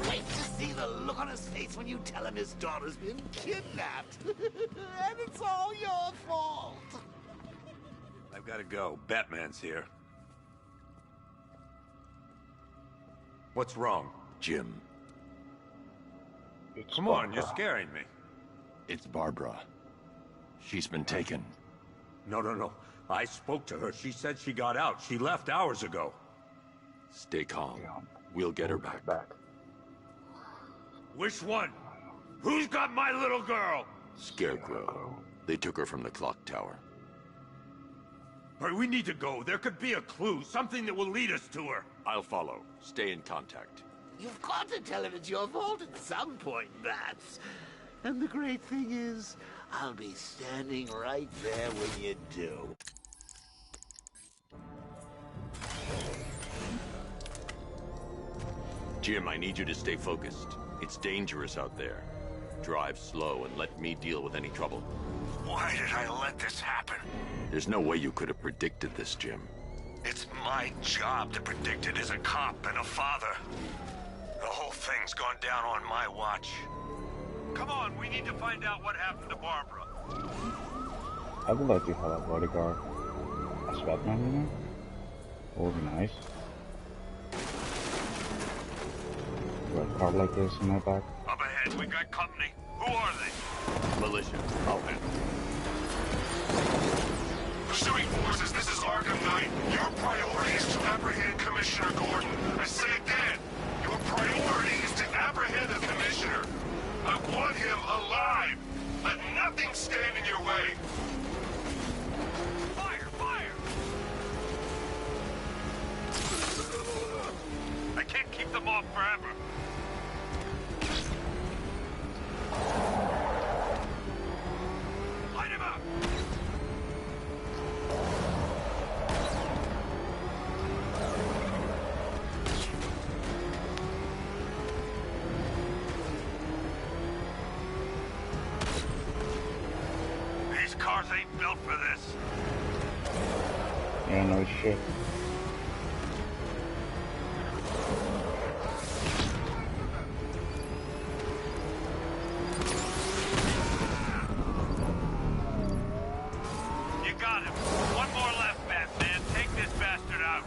Wait to see the look on his face when you tell him his daughter's been kidnapped. And it's all your fault. I've got to go. Batman's here. What's wrong? Jim. Come on, you're scaring me. It's Barbara. She's been taken. No. I spoke to her. She said she got out. She left hours ago. Stay calm. We'll get her back. Which one? Who's got my little girl? Scarecrow. They took her from the clock tower. All right, we need to go. There could be a clue, something that will lead us to her. I'll follow. Stay in contact. You've got to tell him it's your fault at some point, Bats. And the great thing is, I'll be standing right there when you do. Jim, I need you to stay focused. It's dangerous out there. Drive slow and let me deal with any trouble. Why did I let this happen? There's no way you could have predicted this, Jim. It's my job to predict it as a cop and a father. The whole thing's gone down on my watch. Come on, we need to find out what happened to Barbara. I would like to have a bodyguard as Batman, you know? That would be nice. A car like this in my back. Up ahead, we got company. Who are they? Militia. I'll handle. Pursuing forces, this is Arkham Knight. Your priority is to apprehend Commissioner Gordon. I say again, your priority is to apprehend the Commissioner. I want him alive. Let nothing stand in your way. Fire! Fire! I can't keep them off forever. Light him up! These cars ain't built for this. Yeah, no shit. You got him. One more left, Batman. Take this bastard out.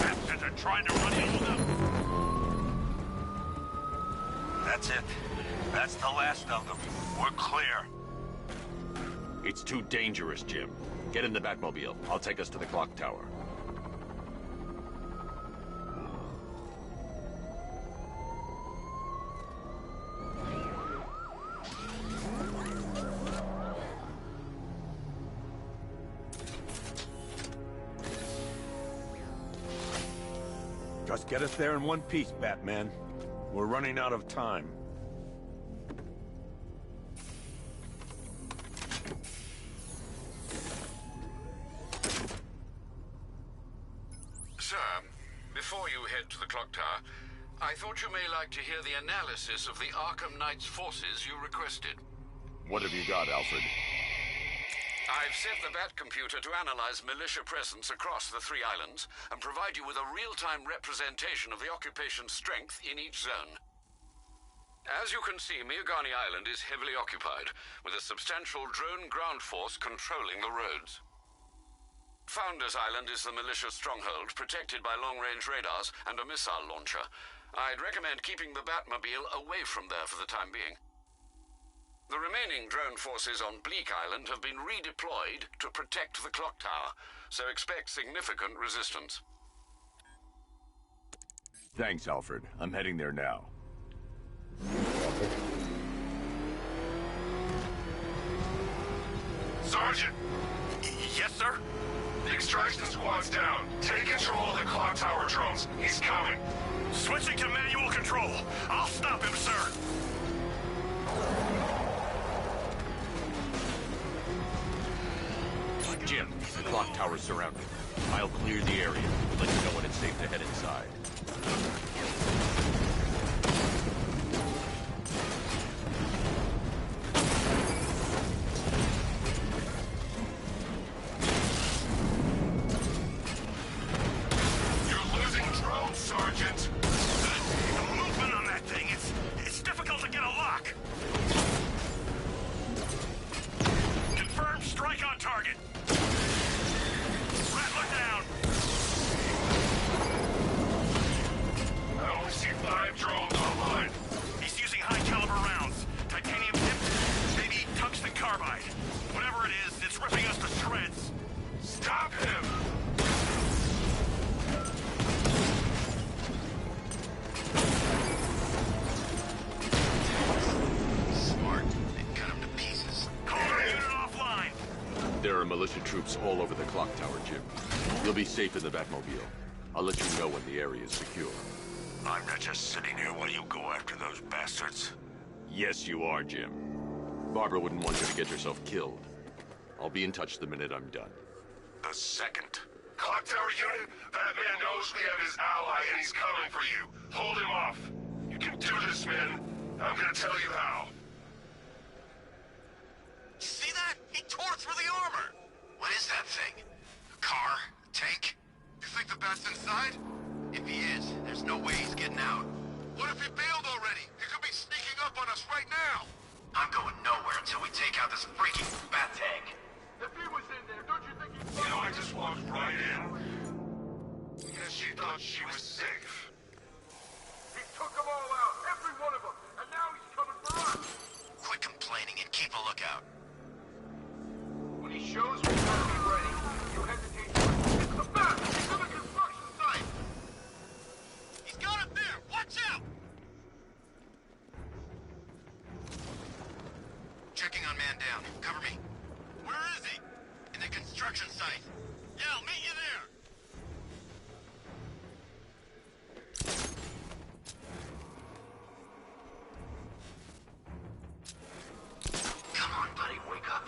Bastards are trying to run you. That's it. That's the last of them. We're clear. It's too dangerous, Jim. Get in the Batmobile. I'll take us to the clock tower. Just get us there in one piece, Batman. We're running out of time. Sir, before you head to the clock tower, I thought you may like to hear the analysis of the Arkham Knight's forces you requested. What have you got, Alfred? I've set the Bat computer to analyze militia presence across the 3 islands and provide you with a real-time representation of the occupation's strength in each zone. As you can see, Miagani Island is heavily occupied, with a substantial drone ground force controlling the roads. Founders Island is the militia stronghold, protected by long-range radars and a missile launcher. I'd recommend keeping the Batmobile away from there for the time being. The remaining drone forces on Bleak Island have been redeployed to protect the clock tower, so expect significant resistance. Thanks, Alfred. I'm heading there now. Sergeant! Yes, sir? The extraction squad's down. Take control of the clock tower drones. He's coming. Switching to manual control. I'll stop him, sir. Jim, the clock tower's surrounded. I'll clear the area. Let you know when it's safe to head inside. You're losing drones, Sergeant. The movement on that thing, it's difficult to get a lock. Confirmed strike on target. Rattler down. I only see 5 drones online. He's using high-caliber rounds. Titanium tipped, maybe tungsten carbide. Whatever it is, it's ripping us to shreds. Stop him! Smart. They cut him to pieces. Call our unit offline. There are militia troops all over the clock tower, Jim. You'll be safe in the Batmobile. I'll let you know when the area is secure. I'm not just sitting here while you go after those bastards. Yes, you are, Jim. Barbara wouldn't want you to get yourself killed. I'll be in touch the minute I'm done. The second. Clock tower unit, Batman knows we have his ally and he's coming for you. Hold him off. You can do this, man. I'm gonna tell you how. See that? He tore through the armor! What is that thing? A car? A tank? You think the Bat's inside? If he is, there's no way he's getting out. What if he bailed already? He could be sneaking up on us right now! I'm going nowhere until we take out this freaking Bat tank. If he was in there, don't you think he'd You know, I just walked right in. Guess she thought she was safe. He took them all out, every one of them, and now he's coming for us! Quit complaining and keep a lookout. When he shows we're gonna be ready, you hesitate to... It's the Bat! He's in the construction site! He's got him there! Watch out! Checking on man down. Cover me. Where is he? In the construction site. Yeah, I'll meet you there. Come on, buddy, wake up.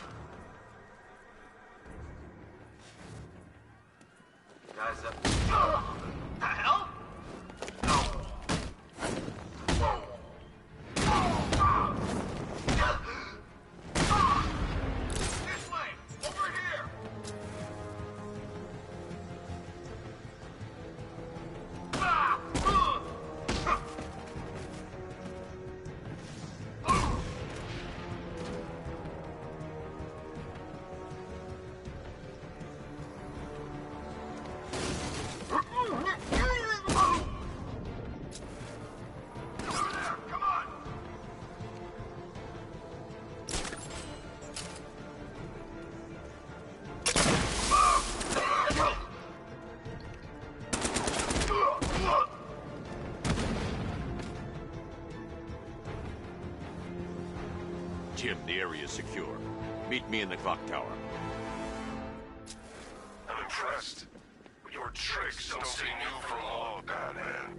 Guys up. The hell? This way! Over here! is secure. Meet me in the clock tower. I'm impressed. Your tricks don't seem new for long, Batman.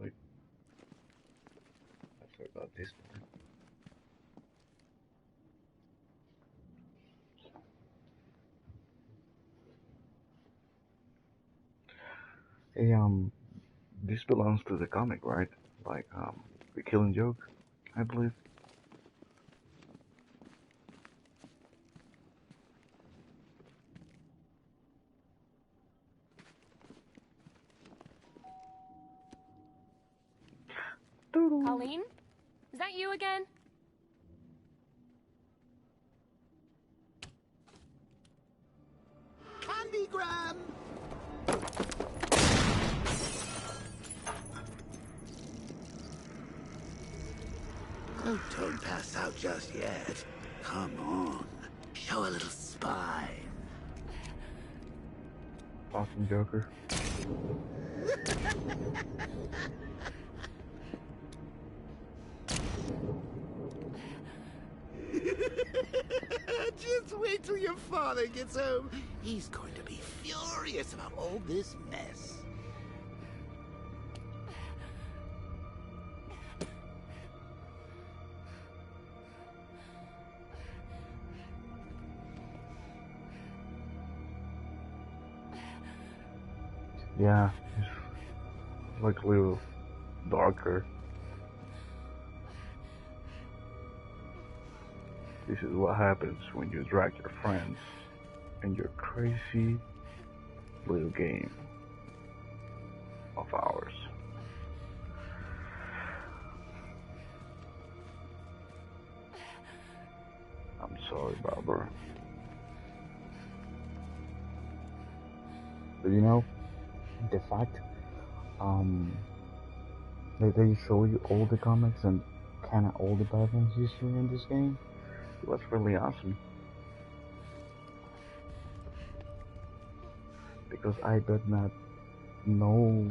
Wait. I forgot this part. Hey, this belongs to the comic, right? Like, the Killing Joke, I believe. Colleen? Is that you again? Candygram! Oh, don't pass out just yet. Come on. Show a little spine. Awesome Joker. Just wait till your father gets home. He's going to be furious about all this mess. Yeah, it's like a little darker. This is what happens when you drag your friends in your crazy little game of ours. I'm sorry, Barbara. But you know, the fact that they show you all the comics and kind of all the Batman's history in this game, it was really awesome. Because I did not know,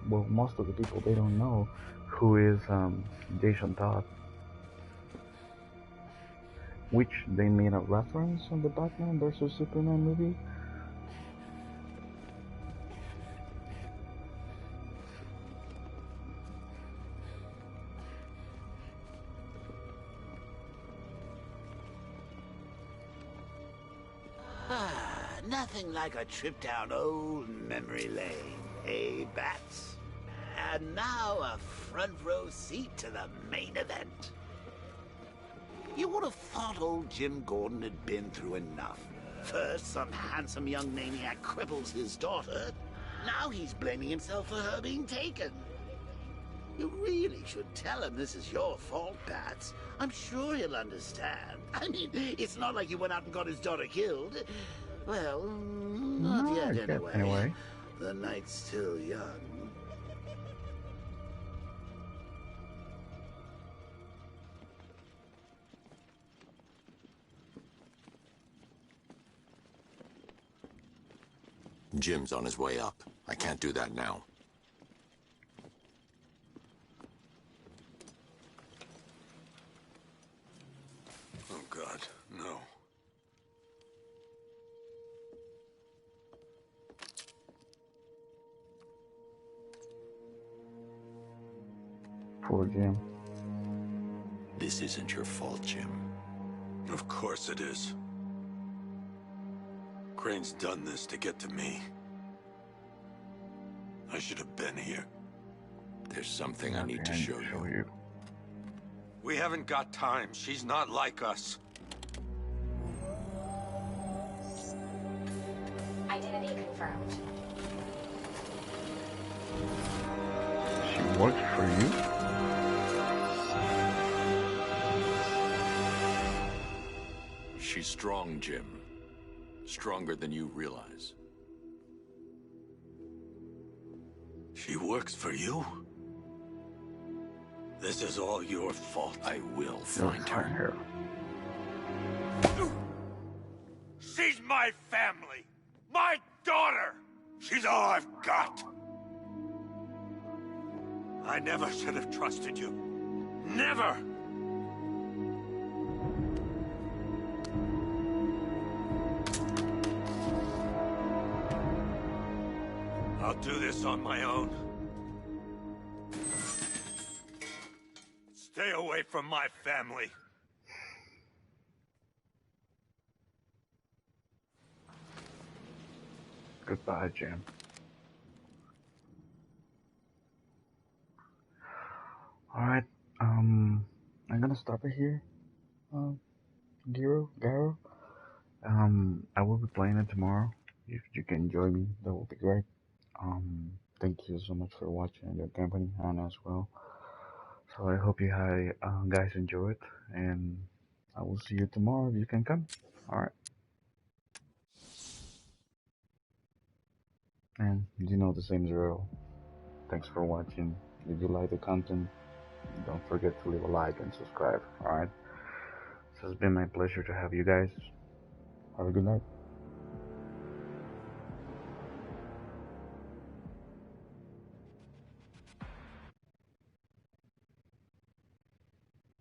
well, most of the people, they don't know who is Jason Todd, which they made a reference on the Batman vs Superman movie. Nothing like a trip down old memory lane, eh, Bats? And now a front row seat to the main event. You would have thought old Jim Gordon had been through enough. First, some handsome young maniac cripples his daughter. Now he's blaming himself for her being taken. You really should tell him this is your fault, Bats. I'm sure he'll understand. I mean, it's not like you went out and got his daughter killed. Well, not yet anyway. The night's still young. Jim's on his way up. I can't do that now. Oh, God, no. Poor Jim. This isn't your fault, Jim. Of course it is. Crane's done this to get to me. I should have been here. There's something I need to show you. We haven't got time. She's not like us. Identity confirmed. She works for you? She's strong, Jim. Stronger than you realize. She works for you? This is all your fault. I will find her. She's my family. My daughter. She's all I've got. I never should have trusted you. Never! I'll do this on my own. Stay away from my family. Goodbye, Jim. Alright, I'm gonna stop it here. Garo. I will be playing it tomorrow. If you can join me, that would be great. Thank you so much for watching your company, Anna as well. So I hope you guys enjoy it, and I will see you tomorrow if you can come. Alright. And you know the same drill. Thanks for watching. If you like the content, don't forget to leave a like and subscribe. Alright. So it's been my pleasure to have you guys. Have a good night.